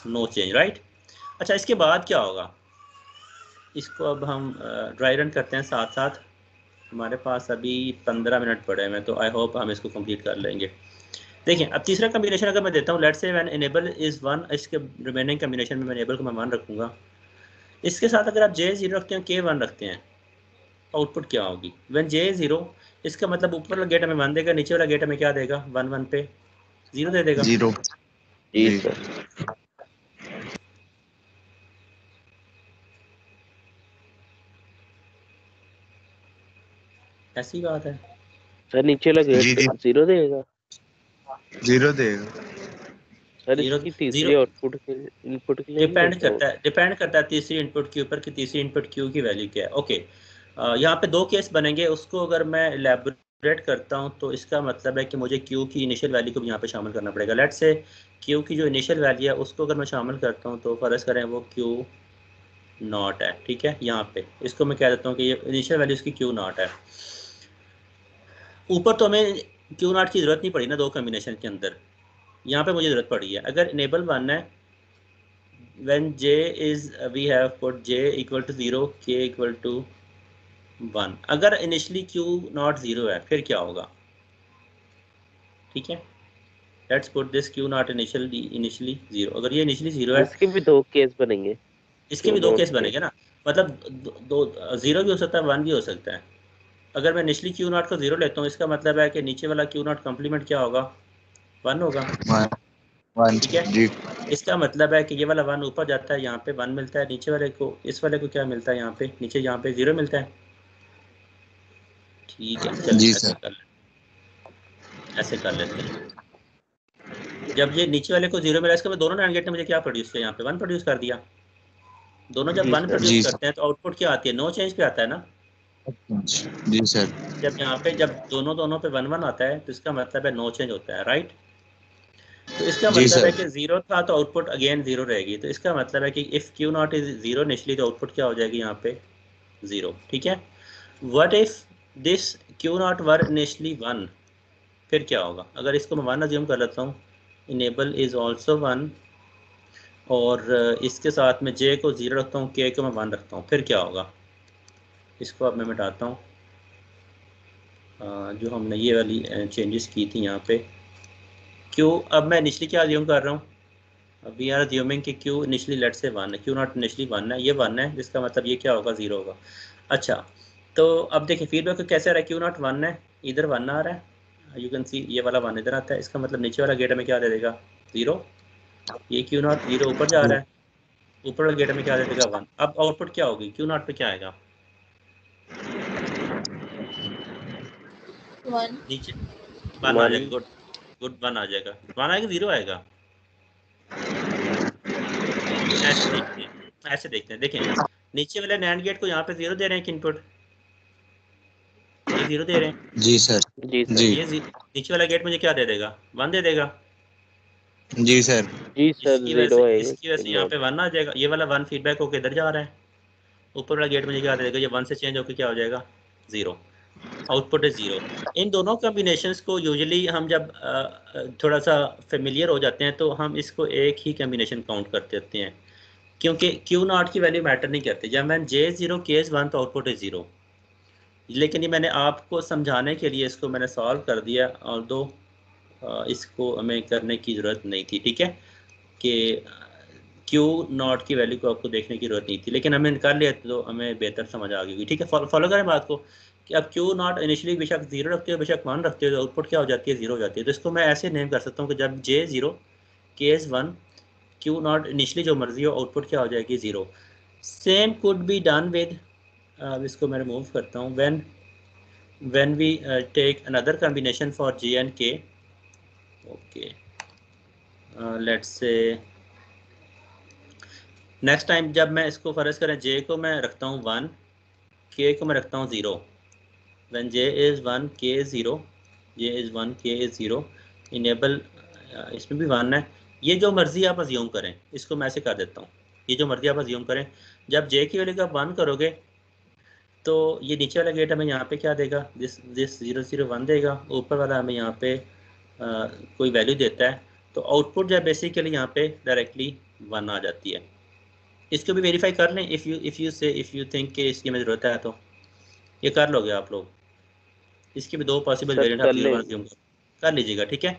[SPEAKER 1] no change, right. अच्छा, इसके बाद क्या होगा, इसको अब हम ड्राई रन करते हैं साथ साथ। हमारे पास अभी 15 मिनट पड़े हैं, तो आई होप हम इसको कंप्लीट कर लेंगे। देखिए, अब तीसरा कम्बिनेशन अगर मैं देता हूँ, let's say when enable is 1, इसके रिमेनिंग कम्बिनेशन में मैं इनेबल को मैं 1 रखूँगा। इसके साथ अगर आप J 0 रखते हैं, K 1 रखते हैं, आउटपुट क्या होगी? व्हेन J 0, इसका मतलब ऊपर वाला गेट हमें 1 देगा, नीचे वाला गेट हमें क्या देगा? 1 1 पे 0 दे देगा।
[SPEAKER 2] 0
[SPEAKER 3] जी
[SPEAKER 2] जी
[SPEAKER 3] सर।
[SPEAKER 1] ऐसी बात है।
[SPEAKER 3] सर नीचे वाला
[SPEAKER 2] जी
[SPEAKER 3] गेट
[SPEAKER 2] जी
[SPEAKER 3] 0 देगा।
[SPEAKER 2] 0 देगा।
[SPEAKER 3] सर
[SPEAKER 1] जीरो
[SPEAKER 3] इसकी
[SPEAKER 1] जीरो
[SPEAKER 3] तीसरी आउटपुट के इनपुट के लिए नहीं देता वो।
[SPEAKER 1] डिपेंड करता है तीसरी इनपुट के ऊपर कि तीसरी इनपुट क्यू की वैल्यू क्या है। ओके, यहाँ पे दो केस बनेंगे, उसको अगर मैं एलैबोरेट करता हूँ तो इसका मतलब है कि मुझे क्यू की इनिशियल वैल्यू को भी यहाँ पे शामिल करना पड़ेगा। लेट्स से क्यू की जो इनिशियल वैल्यू है उसको अगर मैं शामिल करता हूँ तो फर्ज करें वो क्यू नॉट है, ठीक है। यहाँ पे इसको मैं कह देता हूँ कि ये इनिशियल वैल्यू इसकी क्यू नॉट है। ऊपर तो हमें क्यू नॉट की जरूरत नहीं पड़ी ना दो कम्बिनेशन के अंदर, यहाँ पे मुझे जरूरत पड़ी है। अगर इनेबल वन है, when j is we have put j equal to 0, k equal to 1, अगर इनिशियली q नॉट 0 है फिर क्या होगा? ठीक है, let's put this q not initially 0। अगर ये इनिशियली 0 है,
[SPEAKER 3] इसके भी 2 केस बनेंगे।
[SPEAKER 1] इसके
[SPEAKER 3] क्यू
[SPEAKER 1] भी दो
[SPEAKER 3] नॉट
[SPEAKER 1] केस
[SPEAKER 3] के।
[SPEAKER 1] बनेंगे ना, मतलब दो 0 भी हो सकता है 1 भी हो सकता है। अगर मैं इनिशियली q नॉट को 0 लेता हूँ इसका मतलब है कि नीचे वाला q नॉट कम्प्लीमेंट क्या होगा? 1 होगा,
[SPEAKER 2] 1
[SPEAKER 1] ठीक है।
[SPEAKER 2] जी
[SPEAKER 1] इसका मतलब है कि ये वाला 1 ऊपर जाता है, यहाँ पे 1 मिलता है, नीचे वाले को, इस वाले को क्या मिलता है यहाँ पे, नीचे यहाँ पे 0 मिलता है। ठीक है, चलें
[SPEAKER 2] जी
[SPEAKER 1] ऐसे
[SPEAKER 2] सर।
[SPEAKER 1] कर लें, ऐसे कर लेते हैं। जब ये नीचे वाले को 0 मिला, इसका मतलब दोनों नैंड गेट ने मुझे क्या प्रोड्यूस किया? यहाँ पे 1 प्रोड्यूस कर दिया। दोनों जब
[SPEAKER 3] जी
[SPEAKER 1] 1
[SPEAKER 3] सर।
[SPEAKER 1] प्रोड्यूस
[SPEAKER 2] जी सर।
[SPEAKER 1] करते हैं तो आउटपुट क्या आती है? नो चेंज पे आता है ना।
[SPEAKER 2] जी सर।
[SPEAKER 1] जब यहाँ पे जब दोनों पे 1 1 आता है तो इसका मतलब है नो चेंज होता है, राइट। तो इसका
[SPEAKER 2] जी
[SPEAKER 1] मतलब है
[SPEAKER 2] सर।
[SPEAKER 1] कि 0 था तो आउटपुट अगेन 0 रहेगी। तो इसका मतलब है कि if Q not is 0 initially तो आउटपुट क्या हो जाएगी यहाँ पे? 0, ठीक है। What if this Q not were initially 1, फिर क्या होगा? अगर इसको मैं 1 अज्यूम कर लेता हूँ, इनेबल इज ऑल्सो 1, और इसके साथ में जे को 0 रखता हूँ, के को मैं 1 रखता हूँ, फिर क्या होगा? इसको अब मैं मिटाता हूँ, जो हमने ये वाली चेंजेस की थी यहाँ पे। क्यू अब मैं इनिशली क्या अज्यूम कर रहा हूँ? वी आर अज्यूमिंग कि क्यू इनिशली लेट से 1 है, क्यू नॉट इनिशली 1 है, ये 1 है, जिसका मतलब ये क्या होगा? 0 होगा। अच्छा, तो अब देखिए फीडबैक कैसे आ रहा है? क्यू नॉट 1 है, इधर 1 आ रहा है, यू कैन सी ये वाला 1 इधर आता है, इसका मतलब नीचे वाला गेट में क्या दे देगा? 0। ये क्यू नॉट 0 ऊपर जा रहा है, ऊपर वाले गेट में क्या दे देगा? 1। अब आउटपुट क्या होगी? क्यू नॉट पे क्या आएगा?
[SPEAKER 4] 1।
[SPEAKER 1] नीचे 1 आ
[SPEAKER 3] 1।
[SPEAKER 1] जाएगा, गुड गुड 1 आ जाएगा, 1 आएगा, 0 आएगा। ऐसे देखते हैं, ऐसे देखते हैं, देखें नीचे वाले नैंड गेट को यहाँ पे 0 दे रहे हैं कि इनपुट, ये 0 दे रहे हैं,
[SPEAKER 2] जी सर।
[SPEAKER 3] जी सर।
[SPEAKER 2] जी
[SPEAKER 1] ये नीचे वाला गेट मुझे क्या दे देगा? 1 दे देगा।
[SPEAKER 2] जी सर।
[SPEAKER 3] जी सर। 0 आएगा
[SPEAKER 1] इसकी वजह से यहाँ
[SPEAKER 3] नॉट।
[SPEAKER 1] पे 1 आ जाएगा, ये वाला 1 फीडबैक होकर इधर जा रहा है, ऊपर वाला गेट मुझे क्या दे देगा? ये 1 से चेंज होकर क्या हो जाएगा? 0। Output is 0। इन दोनों कॉम्बिनेशंस को यूजुअली हम जब थोड़ा सा फेमिलियर हो जाते हैं तो हम इसको एक ही कॉम्बिनेशन काउंट कर देते हैं, क्योंकि क्यू नॉट की वैल्यू मैटर नहीं करती। जब मैं जे 0 केस 1 तो आउटपुट इज 0। लेकिन ये मैंने आपको समझाने के लिए इसको मैंने सॉल्व कर दिया, और दो इसको हमें करने की ज़रूरत नहीं थी, ठीक है, कि क्यू नॉट की वैल्यू को आपको देखने की ज़रूरत नहीं थी, लेकिन हमें कर लिया तो हमें बेहतर समझ आ गई। ठीक है, फॉलो करें बात को कि अब क्यू नॉट इनिशियली बेशक 0 रखते हो बेशक 1 रखते हो तो आउटपुट क्या हो जाती है? 0 हो जाती है। तो इसको मैं ऐसे नेम कर सकता हूँ कि जब जे 0 केस 1 क्यू नॉट इनिशियली जो मर्जी हो आउटपुट क्या हो जाएगी? 0। Same could be done with, अब इसको मैं रिमूव करता हूँ, when we take another combination for J and K, okay, let's say next time जब मैं इसको फर्ज करें J को मैं रखता हूँ 1, K को मैं रखता हूँ 0, when J is 1 K is 0, J is 1 K is 0, enable इसमें भी 1 है, ये जो मर्जी आप अज्यूम करें, इसको मैं ऐसे कर देता हूँ, ये जो मर्जी आप अज्यूम करें, जब J की वैल्यू का 1 करोगे तो ये नीचे वाला गेट हमें यहाँ पे क्या देगा? दिस 0 0 1 देगा, ऊपर वाला हमें यहाँ पे कोई वैल्यू देता है, तो आउटपुट जो है बेसिकली यहाँ पे डायरेक्टली 1 आ जाती है। इसको भी वेरीफाई कर लें, इफ़ यू थिंक कि इसकी हमें ज़रूरत है तो ये कर लोगे आप लोग। इसकी भी दो पॉसिबल
[SPEAKER 3] सर
[SPEAKER 1] वेरिएंट आप
[SPEAKER 3] कर
[SPEAKER 1] 0 1
[SPEAKER 3] लेंगे।
[SPEAKER 1] अज्यूम कर लीजिएगा, ठीक है।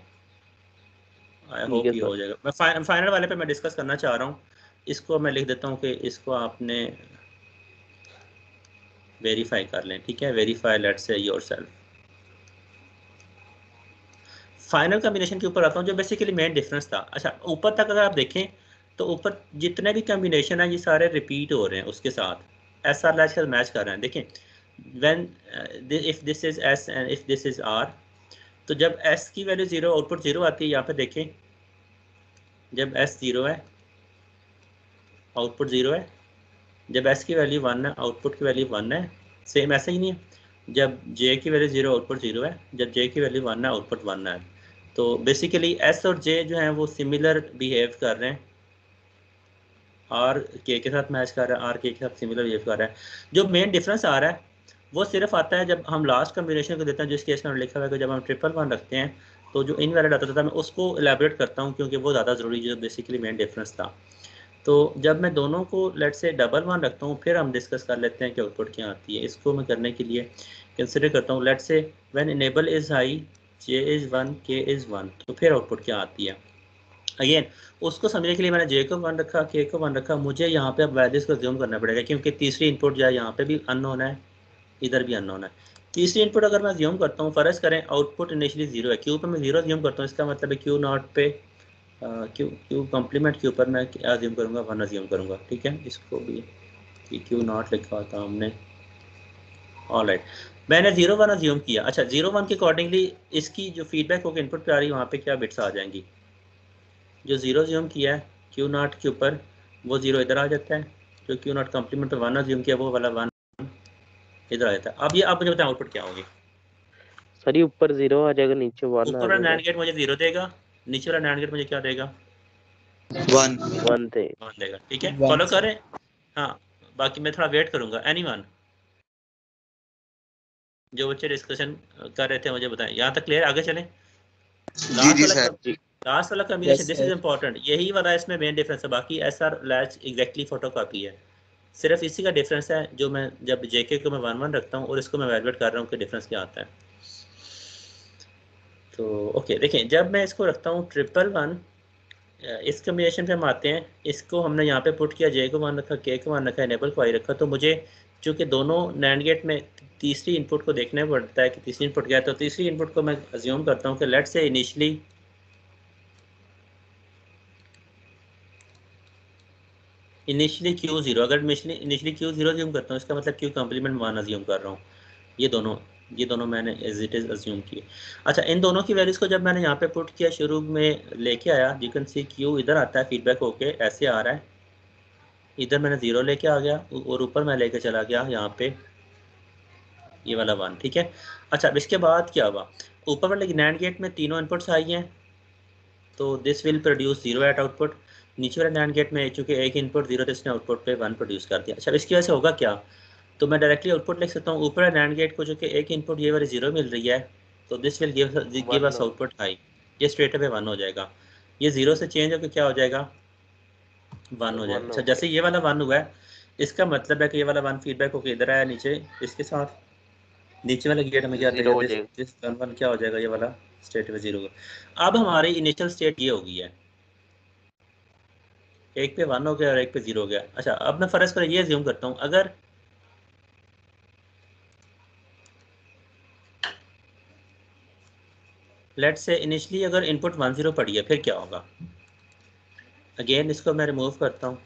[SPEAKER 1] आई
[SPEAKER 3] ठीक है
[SPEAKER 1] होप ये
[SPEAKER 3] सर।
[SPEAKER 1] हो जाएगा। मैं फाइनल वाले पे मैं डिस्कस करना चाह रहा हूँ, इसको मैं लिख देता हूँ कि इसको आपने वेरीफाई कर लें, ठीक है। Verify let's say yourself. Final combination के ऊपर आता हूँ, जो बेसिकली मेन डिफरेंस था। अच्छा, ऊपर तक अगर आप देखें तो ऊपर जितने भी कॉम्बिनेशन है ये सारे रिपीट हो रहे हैं उसके साथ, एस आर लैच का मैच कर रहे हैं। देखें when if this is S and if this is R, तो जब एस की वैल्यू 0 आउटपुट 0 आती है, यहाँ पे देखें जब एस 0 है आउटपुट 0 है, जब एस की वैल्यू 1 है आउटपुट की वैल्यू 1 है। सेम ऐसा ही नहीं है, जब जे की वैल्यू 0 आउटपुट 0 है, जब जे की वैल्यू 1 है आउटपुट 1 है। तो बेसिकली एस और जे जो हैं वो सिमिलर बिहेव कर रहे हैं, आर के साथ मैच कर रहा है, आर के साथ सिमिलर बिहेव कर रहा है। जो मेन डिफरेंस आ रहा है वो सिर्फ आता है जब हम लास्ट कम्बिनेशन को देते हैं, जिस केस में लिखा हुआ है कि जब हम 111 रखते हैं तो जो इनवैलिड आता था, मैं उसको एलैबोरेट करता हूँ क्योंकि वो ज़्यादा ज़रूरी जो बेसिकली मेन डिफरेंस था। तो जब मैं दोनों को लेट से 111 रखता हूँ, फिर हम डिस्कस कर लेते हैं कि आउटपुट क्या आती है। इसको मैं करने के लिए कंसिडर करता हूँ लेट से when enable is high, J is 1, के इज़ 1, तो फिर आउटपुट क्या आती है। अगेन उसको समझने के लिए मैंने जे को 1 रखा, के को 1 रखा। मुझे यहाँ पे अब वैल्यूज को ज्यूम करना पड़ेगा क्योंकि तीसरी इनपुट जो है यहाँ पे भी अननोन है, इधर भी अननोन है। तीसरी इनपुट अगर मैं ज्यूम करता हूँ, फर्ज करें आउटपुट इनिशियली 0 है, क्यू पे मैं 0 ज्यूम करता हूँ, इसका मतलब है क्यू नॉट पे क्यू क्यू कम्प्लीमेंट के ऊपर मैं क्या अज्यूम करूँगा, 1 अज्यूम करूँगा। ठीक है, इसको भी क्यू नॉट लिखा था हमने। ऑलराइट, मैंने 0 1 अज्यूम किया। अच्छा 0 1 के अकॉर्डिंगली इसकी जो फीडबैक होकर इनपुट पे आ रही है वहाँ पे क्या बिट्स आ जाएंगी। जो 0 अज्यूम किया है क्यू नॉट के ऊपर वो 0 इधर आ जाता है, जो क्यू नॉट कम्प्लीमेंट पे 1 अज्यूम किया वो वाला 1 इधर आ जाता है। अब ये आप मुझे बताएं आउटपुट क्या होगी।
[SPEAKER 3] सर ये ऊपर 0 आ जाएगा, नीचे 1
[SPEAKER 1] ऊपर
[SPEAKER 3] आ
[SPEAKER 1] वाला
[SPEAKER 3] जाएगा।
[SPEAKER 1] नैंड गेट मुझे 0 देगा, नीचे वाला नैंड गेट मुझे क्या देगा,
[SPEAKER 2] 1
[SPEAKER 3] 1 थे।
[SPEAKER 1] 1 देगा। ठीक है, फॉलो करें। हाँ, बाकी मैं थोड़ा वेट करूंगा। एनीवन जो बच्चे डिस्कशन कर रहे थे मुझे बताएं, यहाँ तक क्लियर, आगे चलें।
[SPEAKER 2] जी जी सर।
[SPEAKER 1] लास्ट वाला कम्बिनेशन दिस इज इंपॉर्टेंट, यही वाला इसमें मेन डिफरेंस है। बाकी SR latch exactly photo copy है, सिर्फ इसी का डिफरेंस है जो मैं जब जेके को मैं 1 1 रखता हूँ और इसको मैं वैल्यूएट कर रहा हूँ कि डिफरेंस क्या आता है। तो ओके देखें, जब मैं इसको रखता हूँ 111 इस कम्बिनेशन पे हम आते हैं, इसको हमने यहाँ पे पुट किया, जे को 1 रखा, के को 1 रखा, इनेबल को आई रखा। तो मुझे चूँकि दोनों नैंड गेट में तीसरी इनपुट को देखना पड़ता है कि तीसरी इनपुट क्या है, तो तीसरी इनपुट को मैं अज्यूम करता हूँ कि लेट से इनिशियली क्यू 0, अगर इनिशियली क्यू 0 अज्यूम करता हूँ, इसका मतलब क्यू कम्प्लीमेंट 1 अज्यूम कर रहा हूँ। ये दोनों मैंने एज इट इज़ अज्यूम किए। अच्छा, इन दोनों की वैल्यूज़ को जब मैंने यहाँ पे पुट किया, शुरू में लेके आया, यू कैन सी क्यू इधर आता है फीडबैक होके ऐसे आ रहा है, इधर मैंने 0 लेके आ गया और ऊपर मैं लेके चला गया यहाँ पे ये वाला 1। ठीक है, अच्छा अब इसके बाद क्या हुआ, ऊपर वाले नैंड गेट में तीनों इनपुट्स आई हैं तो this will produce 0 at output. नीचे वाले नैंड गेट में चूँकि एक इनपुट 0 था, इसने आउटपुट पे 1 प्रोड्यूस कर दिया। अच्छा इसकी वजह से होगा क्या, तो मैं डायरेक्टली आउटपुट लिख सकता हूँ, ऊपर नैंड गेट को जो कि एक इनपुट ये वाली 0 मिल रही है तो this will give us output high, ये स्ट्रेट अवे 1 हो जाएगा। ये 0 से चेंज होकर क्या हो जाएगा, 1 हो जाएगा। अच्छा जैसे ये वाला 1 हुआ है, इसका मतलब है कि ये वाला 1 फीडबैक होकर इधर आया नीचे, इसके साथ नीचे वाला गेट हमें क्या देगा, दिस 1 क्या हो जाएगा, ये वाला स्टेट अवे 0 होगा। अब हमारी इनिशियल स्टेट ये हो गई है, एक पे 1 हो गया और एक पे 0 हो गया। अच्छा अब मैं फर्ज कर ये अज्यूम करता हूँ, अगर लेट से इनिशियली अगर इनपुट 1 0 पड़ी है फिर क्या होगा। अगेन इसको मैं रिमूव करता हूँ,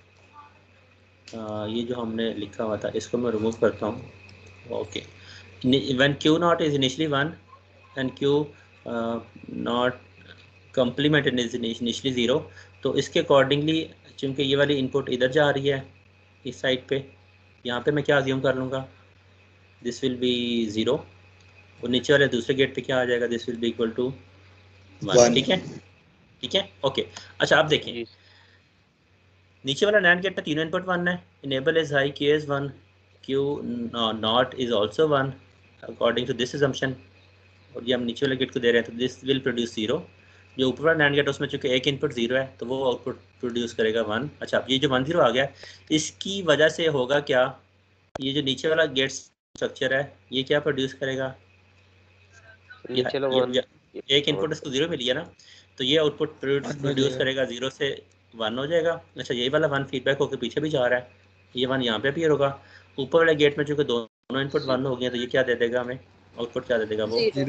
[SPEAKER 1] ये जो हमने लिखा हुआ था इसको मैं रिमूव करता हूँ। Okay, when Q not is initially 1 and Q not complement is initially 0, तो इसके अकॉर्डिंगली चूँकि ये वाली इनपुट इधर जा रही है इस साइड पे, यहाँ पे मैं क्या अज्यूम कर लूँगा, दिस विल बी 0 और नीचे वाले दूसरे गेट पे क्या आ जाएगा, this will be equal to 1। ठीक है, ठीक है, ओके। अच्छा आप देखिए नीचे वाला नैंड गेट में तीनों इनपुट 1 है, enable is high, K is 1, Q not is also 1 according to this assumption, और ये हम नीचे वाले गेट को दे रहे हैं तो दिस विल प्रोड्यूस 0। जो ऊपर वाला नैंड गेट उसमें चूंकि एक इनपुट 0 है तो वो आउटपुट प्रोड्यूस करेगा 1। अच्छा ये जो 1 0 आ गया, इसकी वजह से होगा क्या, ये जो नीचे वाला गेट स्ट्रक्चर है ये क्या प्रोड्यूस करेगा, एक इनपुट इसको 0 मिली है ना, तो ये आउटपुट प्रोड्यूस करेगा 0 से 1 हो जाएगा। अच्छा यही वाला 1 फीडबैक होकर पीछे भी जा रहा है, ये 1 यहाँ पे अपीयर होगा। ऊपर वाले गेट में चूंकि दोनों इनपुट 1 हो गए तो ये क्या दे देगा हमें, आउटपुट क्या दे देगा, वो 0 दे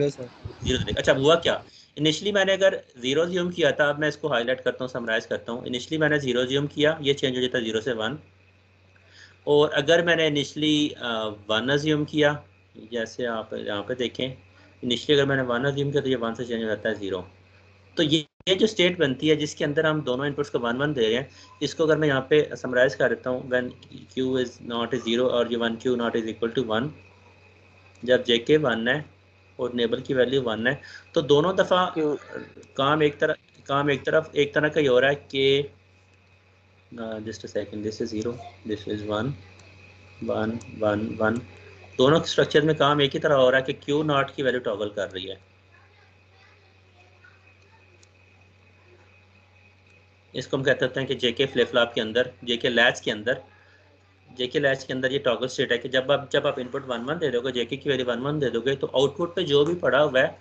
[SPEAKER 1] देगा। अच्छा हुआ क्या, इनिशियली मैंने अगर 0 ज्यूम किया था, अब मैं इसको हाईलाइट करता हूँ, समराइज करता हूँ। इनिशियली मैंने 0 ज्यूम किया, ये चेंज हो जाता है 0 से 1, और अगर मैंने इनिशली 1 अज्यूम किया, जैसे आप यहाँ पे देखें, इनिशली अगर मैंने 1 अज्यूम किया तो ये 1 से चेंज हो जाता है 0। तो ये जो स्टेट बनती है जिसके अंदर हम दोनों इनपुट्स को 1 1 दे रहे हैं, इसको अगर मैं यहाँ पे समराइज कर देता हूँ, when q is not is 0 और ये 1 q not is equal to 1, जब jk 1 है और नेबल की वैल्यू 1 है, तो दोनों दफ़ा काम एक तरह का ही हो रहा है कि just a second, this is 0, this is 1 1 1 1, दोनों स्ट्रक्चर में काम एक ही तरह हो रहा है कि q नॉट की वैल्यू टॉगल कर रही है। इसको हम कहते हैं कि जेके फ्लिप फ्लॉप के अंदर, जेके लैच के अंदर ये टॉगल स्टेट है कि जब आप इनपुट 1 1 दे दोगे, जेके की वैल्यू 1 1 दे दोगे, तो आउटपुट पे जो भी पड़ा हुआ है,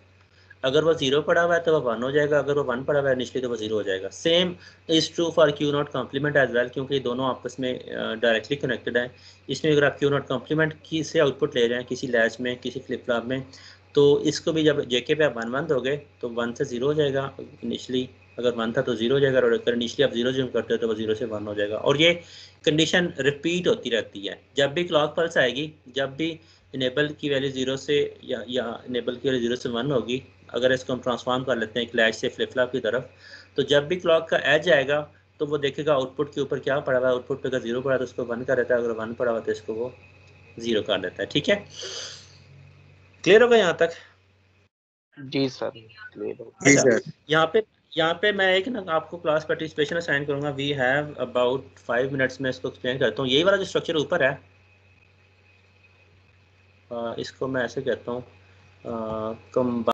[SPEAKER 1] अगर वो 0 पड़ा हुआ है तो वो 1 हो जाएगा, अगर वो 1 पड़ा हुआ है इनिशियली तो वो 0 हो जाएगा। Same is true for Q not complement as well, क्योंकि दोनों आपस में डायरेक्टली कनेक्टेड हैं। इसमें अगर आप क्यू नॉट कॉम्प्लीमेंट की से आउटपुट ले रहे हैं किसी लैच में, किसी फ्लिप फ्लॉप में, तो इसको भी जब जेके पे आप 1 1 दोगे तो 1 से 0 हो जाएगा इनिशियली, अगर 1 था तो 0 हो जाएगा, और अगर इनिशियली आप 0 जूम करते हो तो वो 0 से 1 हो जाएगा। और ये कंडीशन रिपीट होती रहती है। जब भी क्लॉक पल्स आएगी, जब भी इनेबल की वैल्यू 0 से या इनेबल की वैल्यू 0 से 1 होगी, अगर इसको हम ट्रांसफॉर्म कर लेते हैं एक लैच से फ्लिप फ्लॉप की तरफ, तो जब भी क्लॉक का एज आएगा तो वो देखेगा आउटपुट के ऊपर क्या पड़ा हुआ है। आउटपुट पे अगर 0 पड़ा तो उसको 1 कर देता है, अगर 1 पड़ा हुआ तो इसको वो 0 कर देता है। ठीक है, क्लियर होगा यहाँ तक?
[SPEAKER 3] जी सर, क्लियर हो।
[SPEAKER 1] अच्छा, यहाँ पे मैं एक ना आपको क्लास पार्टिसिपेशन असाइन करूँगा। वी हैव अबाउट 5 मिनट्स में इसको एक्सप्लेन करता हूँ। यही वाला जो स्ट्रक्चर ऊपर है, इसको मैं ऐसे कहता हूँ